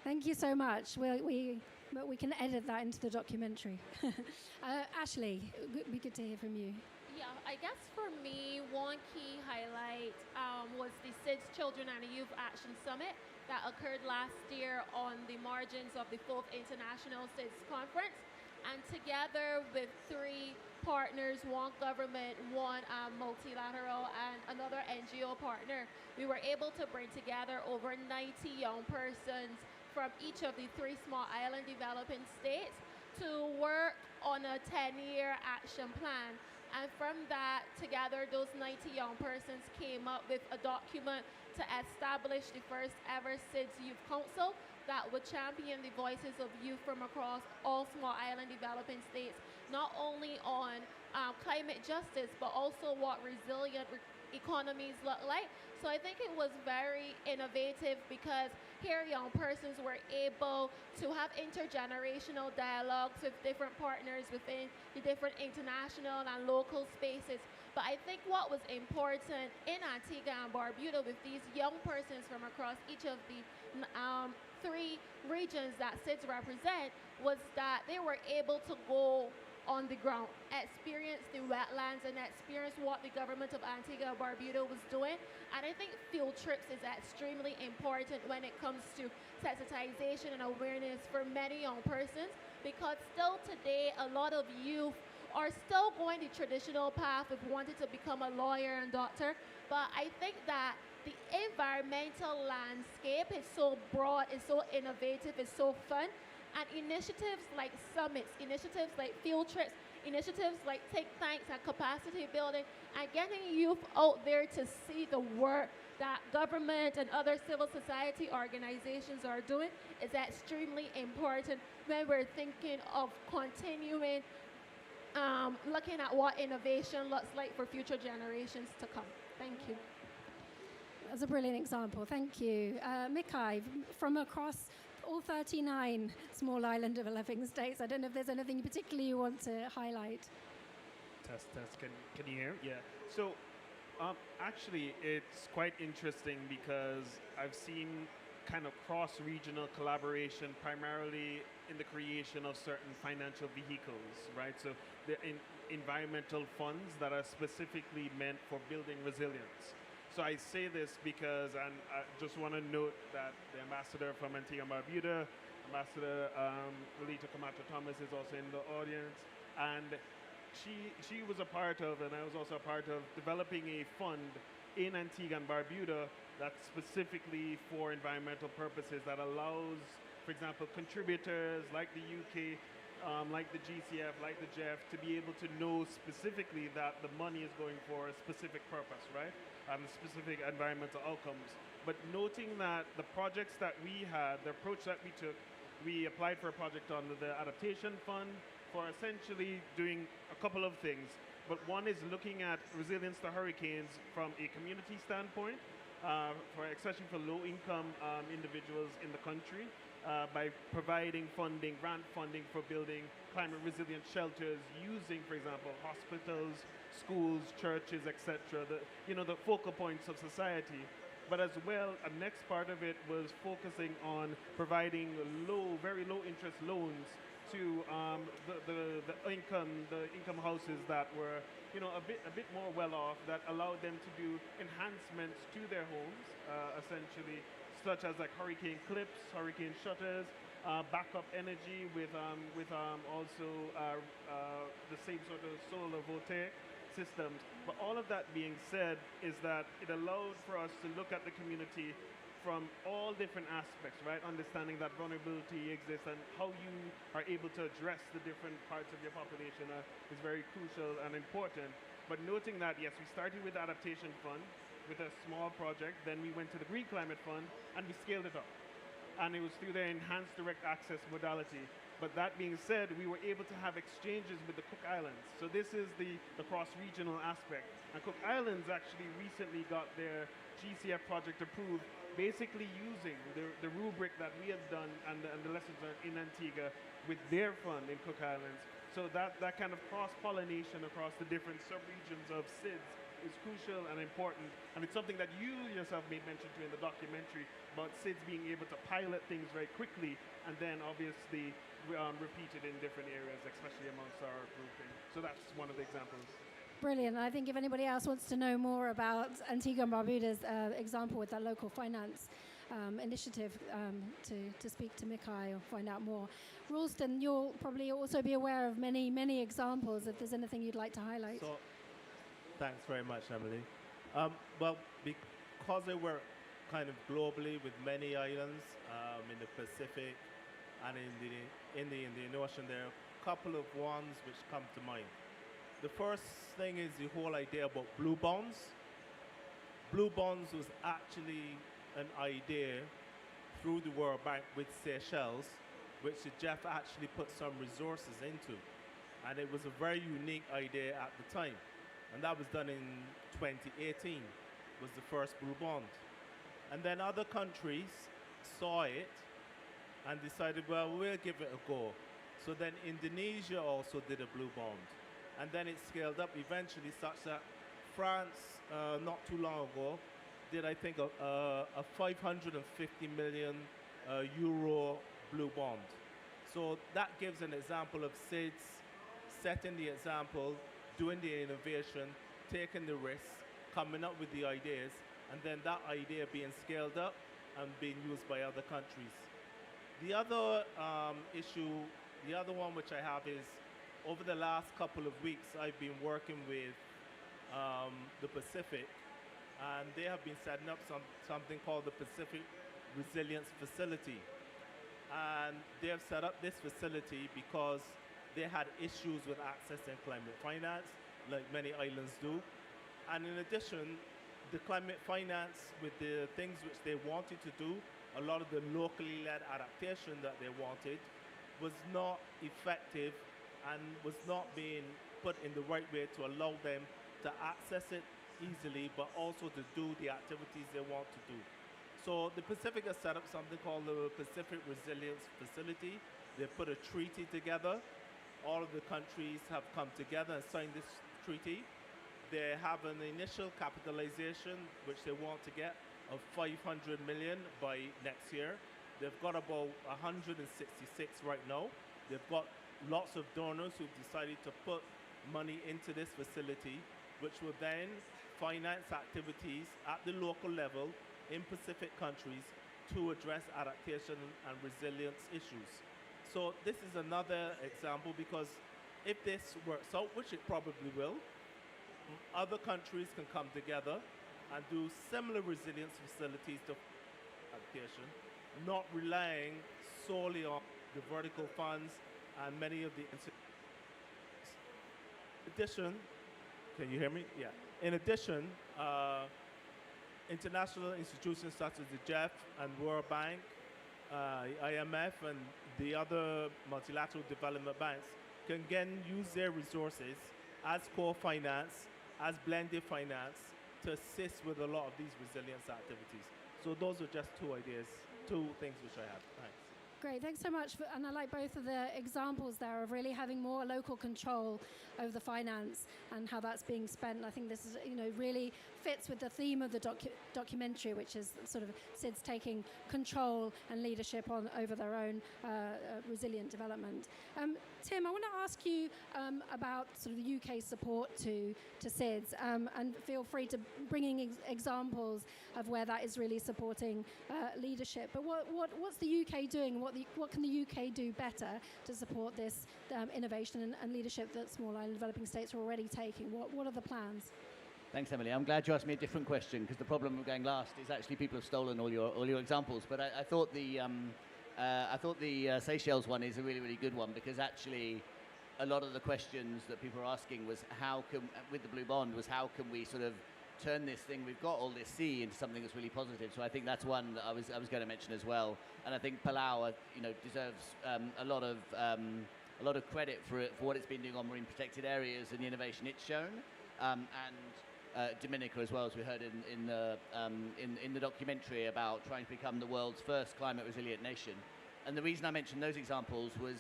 Thank you so much. We can edit that into the documentary. Ashley, it'd be good to hear from you. Yeah, I guess for me, one key highlight was the SIDS Children and Youth Action Summit that occurred last year on the margins of the 4th International SIDS Conference. And together with 3 partners, one government, one multilateral, and another NGO partner, we were able to bring together over 90 young persons from each of the 3 small island developing states to work on a 10-year action plan. And from that, together, those 90 young persons came up with a document to establish the first ever SIDS Youth Council that would champion the voices of youth from across all small island developing states, not only on climate justice, but also what resilient economies look like. So I think it was very innovative because here young persons were able to have intergenerational dialogues with different partners within the different international and local spaces. But I think what was important in Antigua and Barbuda with these young persons from across each of the 3 regions that SIDS represent was that they were able to go on the ground, experience the wetlands, and experience what the government of Antigua and Barbuda was doing. And I think field trips is extremely important when it comes to sensitization and awareness for many young persons, because still today a lot of youth are still going the traditional path of wanting to become a lawyer and doctor. But I think that the environmental landscape is so broad, is so innovative, is so fun. And initiatives like summits, initiatives like field trips, initiatives like think tanks and capacity building, and getting youth out there to see the work that government and other civil society organizations are doing is extremely important when we're thinking of continuing looking at what innovation looks like for future generations to come. Thank you. That's a brilliant example. Thank you. Mikhail, from across all 39 small island developing states, I don't know if there's anything particularly you want to highlight. Test. Can you hear? Yeah. So actually, it's quite interesting because I've seen kind of cross-regional collaboration primarily in the creation of certain financial vehicles, right? So the environmental funds that are specifically meant for building resilience. So I say this because, and I just want to note that the ambassador from Antigua and Barbuda, Ambassador Lolita Camacho-Thomas, is also in the audience, and she was a part of, and I was also a part of, developing a fund in Antigua and Barbuda that's specifically for environmental purposes that allows, for example, contributors like the UK, like the GCF, like the JEF, to be able to know specifically that the money is going for a specific purpose, right? And specific environmental outcomes. But noting that the projects that we had, the approach that we took, we applied for a project under the adaptation fund for essentially doing a couple of things. But one is looking at resilience to hurricanes from a community standpoint, especially for low-income individuals in the country, by providing funding, grant funding for building climate-resilient shelters using, for example, hospitals, schools, churches, etc. The focal points of society. But as well, a next part of it was focusing on providing very low interest loans to the income houses that were a bit more well off, that allowed them to do enhancements to their homes, essentially, such as like hurricane clips, hurricane shutters, backup energy with also the same sort of solar voltaic systems. But all of that being said is that it allowed for us to look at the community from all different aspects, right? Understanding that vulnerability exists and how you are able to address the different parts of your population is very crucial and important. But noting that, yes, we started with the Adaptation Fund with a small project, then we went to the Green Climate Fund and we scaled it up. And it was through the enhanced direct access modality. But that being said, we were able to have exchanges with the Cook Islands. So this is the cross-regional aspect. And Cook Islands actually recently got their GCF project approved, basically using the rubric that we have done and the lessons learned in Antigua with their fund in Cook Islands. So that kind of cross-pollination across the different sub-regions of SIDS is crucial and important. And it's something that you yourself made mention to in the documentary about SIDS being able to pilot things very quickly and then obviously repeat it in different areas, especially amongst our grouping. So that's one of the examples. Brilliant. I think if anybody else wants to know more about Antigua and Barbuda's example with that local finance initiative, to speak to Mikhail or find out more. Ralston, you'll probably also be aware of many, many examples if there's anything you'd like to highlight. So, thanks very much, Emily. Well, because I work kind of globally with many islands in the Pacific and in the Indian Ocean, there are a couple of ones which come to mind. The first thing is the whole idea about blue bonds. Blue bonds was actually an idea through the World Bank with Seychelles, which Jeff actually put some resources into. And it was a very unique idea at the time. And that was done in 2018, was the first blue bond. And then other countries saw it and decided, well, we'll give it a go. So then Indonesia also did a blue bond. And then it scaled up eventually such that France, not too long ago, did, I think, a 550 million euro blue bond. So that gives an example of SIDS setting the example, doing the innovation, taking the risks, coming up with the ideas, and then that idea being scaled up and being used by other countries. The other issue, the other one which I have is, over the last couple of weeks, I've been working with the Pacific, and they have been setting up something called the Pacific Resilience Facility. And they have set up this facility because they had issues with accessing climate finance, like many islands do. And in addition, the climate finance with the things which they wanted to do, a lot of the locally led adaptation that they wanted, was not effective and was not being put in the right way to allow them to access it easily, but also to do the activities they want to do. So the Pacific has set up something called the Pacific Resilience Facility. They put a treaty together. All of the countries have come together and signed this treaty. They have an initial capitalization, which they want to get, of 500 million by next year. They've got about 166 right now. They've got lots of donors who've decided to put money into this facility, which will then finance activities at the local level in Pacific countries to address adaptation and resilience issues. So this is another example, because if this works out, which it probably will, other countries can come together and do similar resilience facilities to adaptation, not relying solely on the vertical funds and many of the institutions. In addition, can you hear me? Yeah. In addition, international institutions such as the GEF and World Bank, IMF, and the other multilateral development banks can again use their resources as core finance, as blended finance, to assist with a lot of these resilience activities. So those are just two ideas, two things which I have. Thanks. Great, thanks so much. And I like both of the examples there of really having more local control over the finance and how that's being spent. I think this is, really fits with the theme of the documentary, which is sort of SIDS taking control and leadership over their own resilient development. Tim, I want to ask you about sort of the UK support to SIDS, and feel free to bring in examples of where that is really supporting leadership. But what's the UK doing? What can the UK do better to support this innovation and leadership that small island developing states are already taking? What are the plans? Thanks, Emily. I'm glad you asked me a different question, because the problem of going last is actually people have stolen all your examples. But I thought the Seychelles one is a really, really good one, because actually a lot of the questions that people are asking was how can we sort of turn this thing we've got, all this sea, into something that's really positive. So I think that's one that I was going to mention as well. And I think Palau, deserves a lot of credit for what it's been doing on marine protected areas and the innovation it's shown. And Dominica as well, as we heard in the documentary, about trying to become the world's first climate resilient nation. And the reason I mentioned those examples was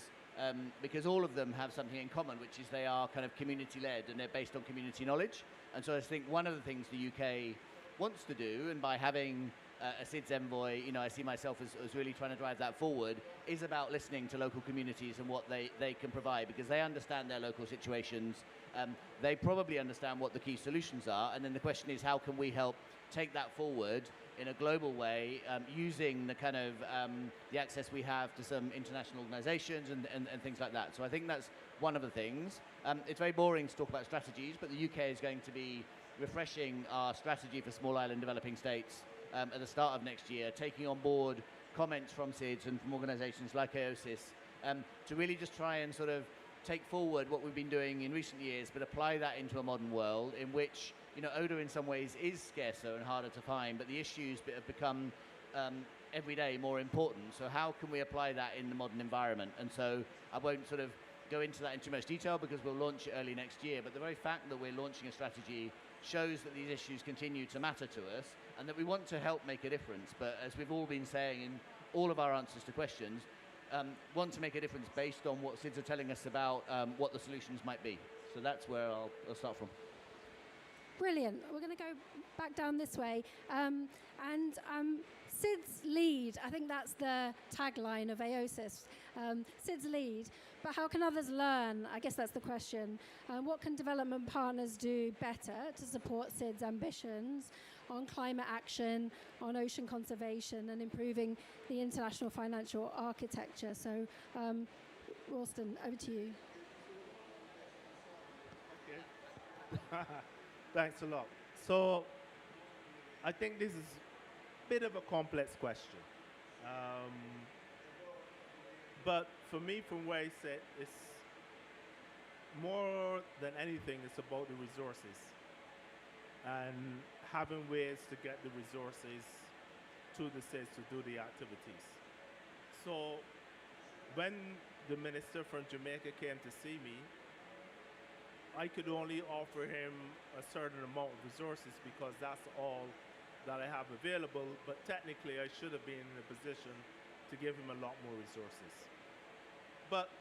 because all of them have something in common, which is they are kind of community-led and they're based on community knowledge. And so I think one of the things the UK wants to do, and by having a SIDS envoy, I see myself as really trying to drive that forward, is about listening to local communities and what they can provide, because they understand their local situations. They probably understand what the key solutions are, and then the question is, how can we help take that forward in a global way, using the kind of the access we have to some international organizations and things like that. So I think that's one of the things. It's very boring to talk about strategies, but the UK is going to be refreshing our strategy for small island developing states at the start of next year, taking on board comments from SIDS and from organizations like AOSIS to really just try and sort of take forward what we've been doing in recent years, but apply that into a modern world in which, odor in some ways is scarcer and harder to find, but the issues have become every day more important. So how can we apply that in the modern environment? And so I won't sort of go into that in too much detail, because we'll launch it early next year, but the very fact that we're launching a strategy shows that these issues continue to matter to us and that we want to help make a difference. But as we've all been saying in all of our answers to questions, want to make a difference based on what SIDS are telling us about what the solutions might be. So that's where I'll start from. Brilliant. We're going to go back down this way. SIDS lead, I think that's the tagline of AOSIS. SIDS lead, but how can others learn? I guess that's the question. What can development partners do better to support SIDS ambitions on climate action, on ocean conservation, and improving the international financial architecture? So, Ralston, over to you. Okay. Thanks a lot. So I think this is a bit of a complex question. But for me, from where I sit, it's more than anything, it's about the resources and having ways to get the resources to the SIDS to do the activities. So when the minister from Jamaica came to see me, I could only offer him a certain amount of resources because that's all that I have available, but technically I should have been in a position to give him a lot more resources. But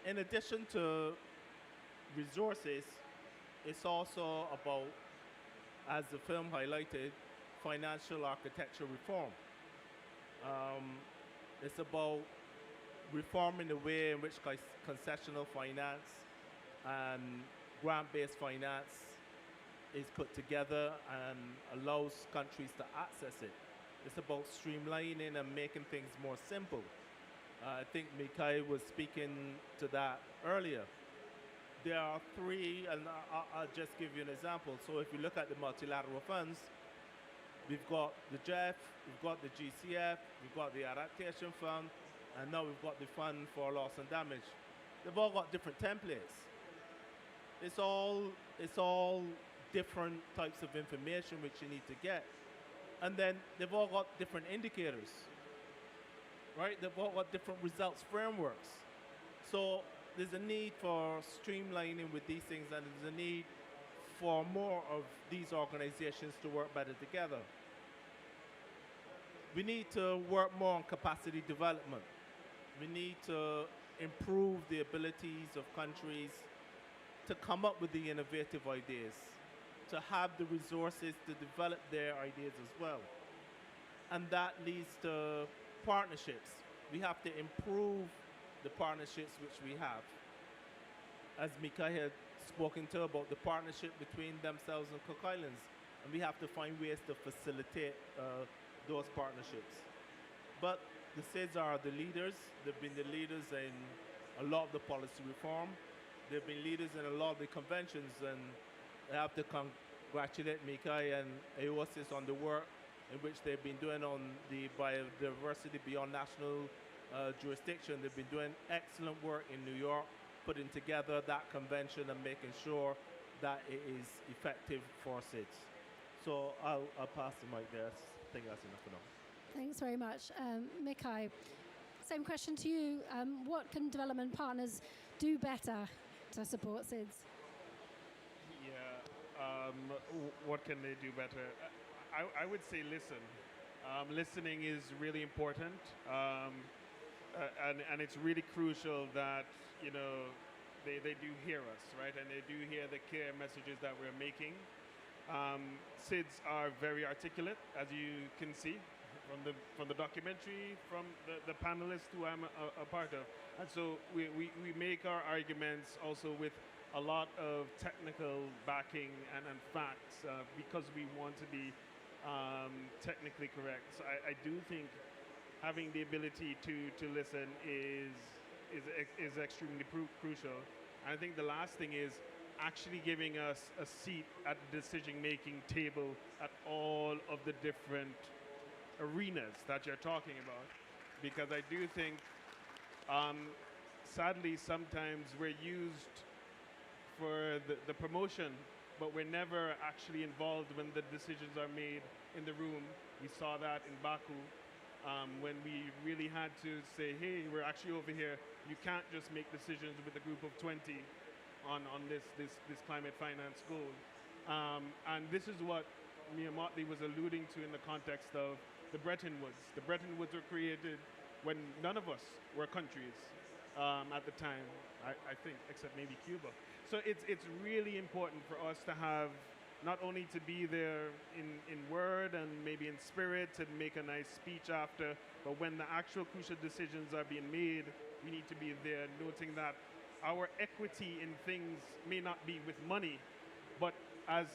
in addition to resources, it's also about, as the film highlighted, financial architecture reform. It's about reforming the way in which concessional finance and grant-based finance is put together and allows countries to access it. It's about streamlining and making things more simple. I think Mikhail was speaking to that earlier. There are three, and I'll just give you an example. So if you look at the multilateral funds, we've got the GEF, we've got the GCF, we've got the adaptation fund, and now we've got the fund for loss and damage. They've all got different templates. It's all different types of information which you need to get. And then they've all got different indicators, right? They've all got different results frameworks. So there's a need for streamlining with these things, and there's a need for more of these organizations to work better together. We need to work more on capacity development. We need to improve the abilities of countries to come up with the innovative ideas, to have the resources to develop their ideas as well. And that leads to partnerships. We have to improve the partnerships which we have. As Mika had spoken to about the partnership between themselves and Cook Islands, and we have to find ways to facilitate those partnerships. But the SIDS are the leaders. They've been the leaders in a lot of the policy reform. They've been leaders in a lot of the conventions, and I have to congratulate Mika and AOSIS on the work in which they've been doing on the biodiversity beyond national jurisdiction. They've been doing excellent work in New York, putting together that convention and making sure that it is effective for SIDS. So I'll pass the mic there. I think that's enough for now. Thanks very much. Mikai, same question to you. What can development partners do better to support SIDS? Yeah, what can they do better? I would say listen. Listening is really important, and it's really crucial that, you know, they do hear us, right? And they do hear the clear messages that we're making. SIDS are very articulate, as you can see from the documentary, from the panelists who I'm a part of. And so we make our arguments also with a lot of technical backing and facts because we want to be technically correct. So I do think having the ability to listen is extremely crucial. And I think the last thing is actually giving us a seat at the decision-making table at all of the different arenas that you're talking about. Because I do think, sadly, sometimes we're used for the promotion, but we're never actually involved when the decisions are made in the room. We saw that in Baku when we really had to say, hey, we're actually over here. You can't just make decisions with a group of 20 on this climate finance goal. And this is what Mia Motley was alluding to in the context of the Bretton Woods. The Bretton Woods were created when none of us were countries at the time, I think, except maybe Cuba. So it's really important for us to have, not only to be there in word and maybe in spirit and make a nice speech after, but when the actual crucial decisions are being made, we need to be there, noting that our equity in things may not be with money, but as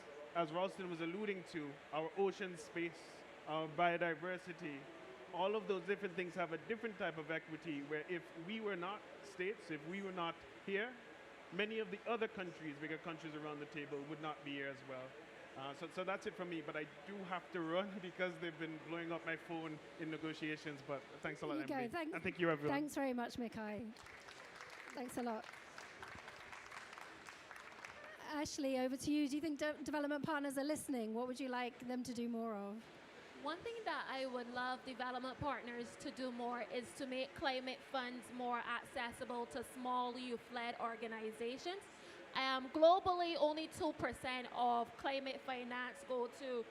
Ralston was alluding to, our ocean space, our biodiversity, all of those different things have a different type of equity where if we were not states, if we were not here, many of the other countries, bigger countries around the table would not be here as well. So that's it from me, but I do have to run because they've been blowing up my phone in negotiations, but thanks a lot, Emily. And thank you, everyone. Thanks very much, Mikai. Thanks a lot. Ashley, over to you. Do you think development partners are listening? What would you like them to do more of? One thing that I would love development partners to do more is to make climate funds more accessible to small youth-led organizations. Globally, only 2% of climate finance go to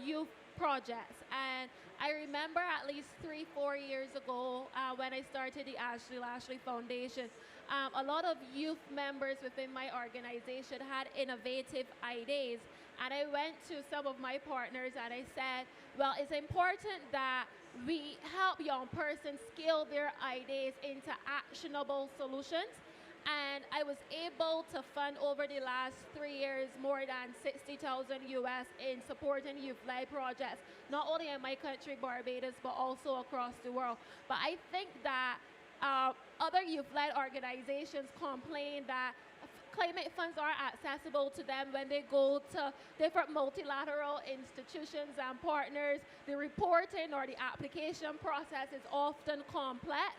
youth projects. And I remember at least 3-4 years ago when I started the Ashley Lashley Foundation, a lot of youth members within my organization had innovative ideas. And I went to some of my partners and I said, well, it's important that we help young persons scale their ideas into actionable solutions. And I was able to fund over the last 3 years more than $60,000 US in supporting youth-led projects, not only in my country, Barbados, but also across the world. But I think that other youth-led organizations complain that climate funds are accessible to them when they go to different multilateral institutions and partners. The reporting or the application process is often complex.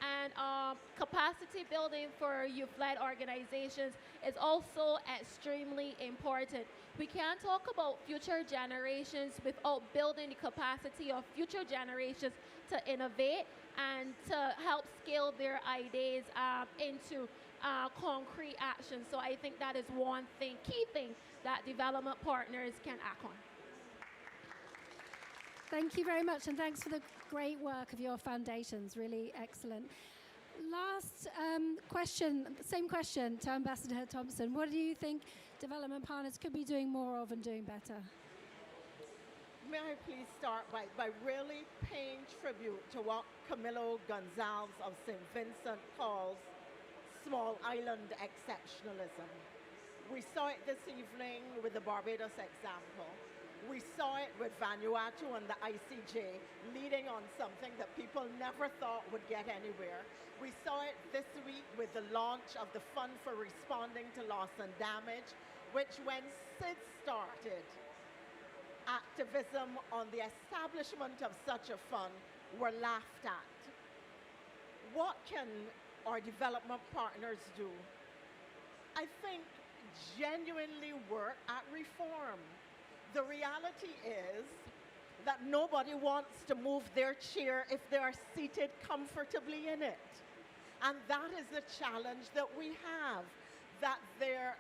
And capacity building for youth-led organizations is also extremely important. We can't talk about future generations without building the capacity of future generations to innovate and to help scale their ideas into concrete action. So I think that is one thing, key thing that development partners can act on. Thank you very much, and thanks for the great work of your foundations. Really excellent. Last question, same question to Ambassador Thompson. What do you think development partners could be doing more of and doing better? May I please start by really paying tribute to what Camilo Gonzalez of St. Vincent calls small island exceptionalism. We saw it this evening with the Barbados example. We saw it with Vanuatu and the ICJ leading on something that people never thought would get anywhere. We saw it this week with the launch of the Fund for Responding to Loss and Damage, which when SID started, activism on the establishment of such a fund were laughed at. What can our development partners do? I think genuinely work at reform. The reality is that nobody wants to move their chair if they are seated comfortably in it. And that is the challenge that we have, that there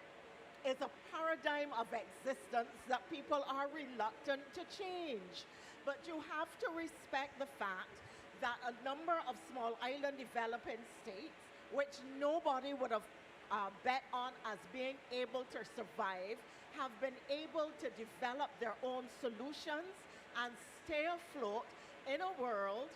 is a paradigm of existence that people are reluctant to change. But you have to respect the fact that a number of small island developing states, which nobody would have bet on as being able to survive, have been able to develop their own solutions and stay afloat in a world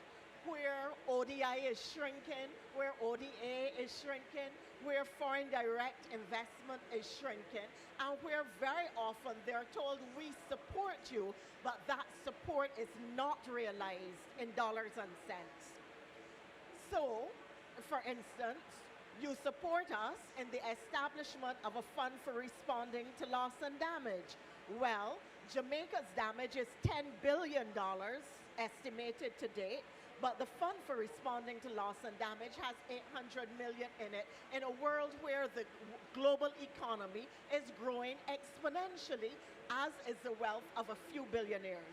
where ODI is shrinking, where ODA is shrinking, where foreign direct investment is shrinking, and where very often they're told, we support you, but that support is not realized in dollars and cents. So, for instance, you support us in the establishment of a fund for responding to loss and damage. Well, Jamaica's damage is $10 billion estimated to date, but the fund for responding to loss and damage has $800 million in it in a world where the global economy is growing exponentially, as is the wealth of a few billionaires.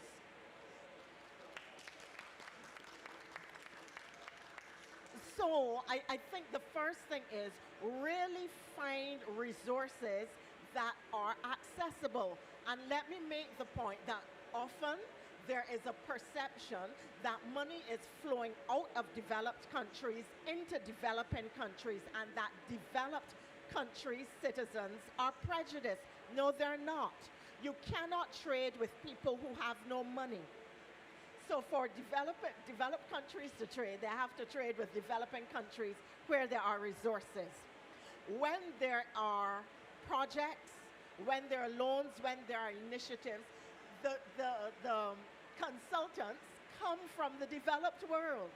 So I think the first thing is really find resources that are accessible. And let me make the point that often there is a perception that money is flowing out of developed countries into developing countries, and that developed countries' citizens are prejudiced. No, they're not. You cannot trade with people who have no money. So for developed countries to trade, they have to trade with developing countries where there are resources. When there are projects, when there are loans, when there are initiatives, the consultants come from the developed world.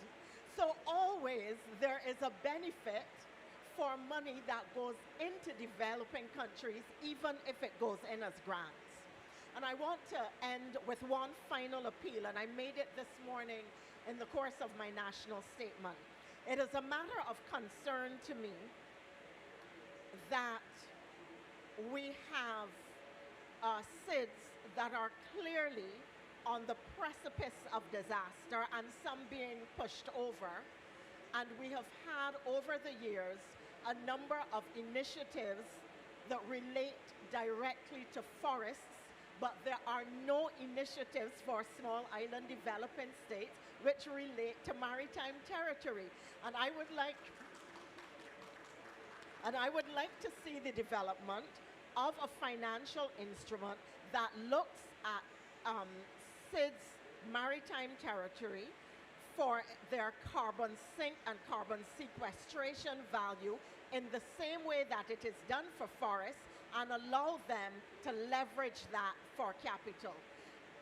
So always there is a benefit for money that goes into developing countries, even if it goes in as grants. And I want to end with one final appeal, and I made it this morning in the course of my national statement. It is a matter of concern to me that we have SIDS that are clearly on the precipice of disaster and some being pushed over. And we have had over the years a number of initiatives that relate directly to forests, but there are no initiatives for small island developing states which relate to maritime territory. And I would like to see the development of a financial instrument that looks at SIDS maritime territory for their carbon sink and carbon sequestration value in the same way that it is done for forests, and allow them to leverage that for capital.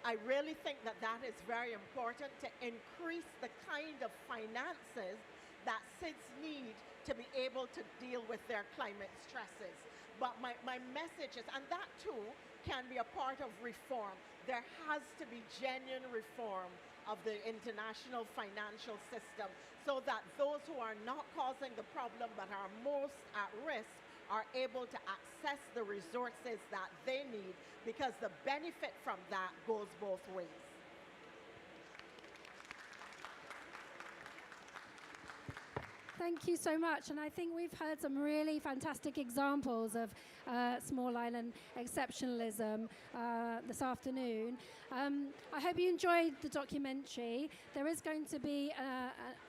I really think that that is very important to increase the kind of finances that SIDS need to be able to deal with their climate stresses. But my message is, and that too can be a part of reform, there has to be genuine reform of the international financial system, so that those who are not causing the problem but are most at risk are able to access the resources that they need, because the benefit from that goes both ways. Thank you so much. And I think we've heard some really fantastic examples of small island exceptionalism this afternoon. I hope you enjoyed the documentary. There is going to be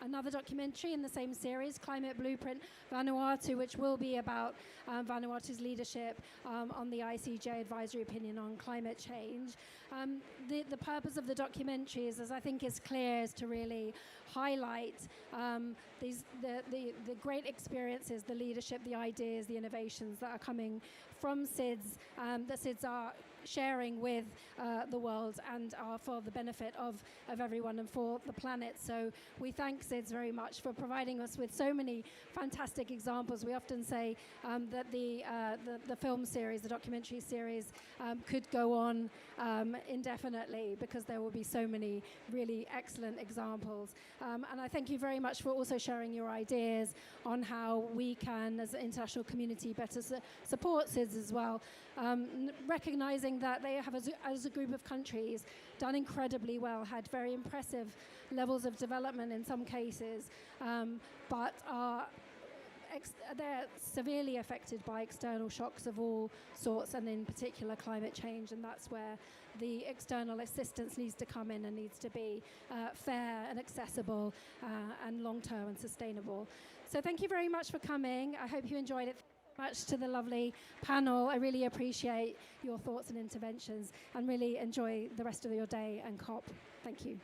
another documentary in the same series, Climate Blueprint Vanuatu, which will be about Vanuatu's leadership on the ICJ advisory opinion on climate change. The purpose of the documentary is, as I think is clear, is to really highlight the great experiences, the leadership, the ideas, the innovations that are coming from SIDS, that SIDS are sharing with the world and are for the benefit of everyone and for the planet. So we thank SIDS very much for providing us with so many fantastic examples. We often say that the film series, the documentary series, could go on indefinitely, because there will be so many really excellent examples. And I thank you very much for also sharing your ideas on how we can, as an international community, better support SIDS as well, recognizing that they have, as a group of countries, done incredibly well, had very impressive levels of development in some cases, but they're severely affected by external shocks of all sorts, and in particular climate change, and that's where the external assistance needs to come in and needs to be fair and accessible and long-term and sustainable. So thank you very much for coming. I hope you enjoyed it. Much to the lovely panel. I really appreciate your thoughts and interventions, and really enjoy the rest of your day and COP. Thank you.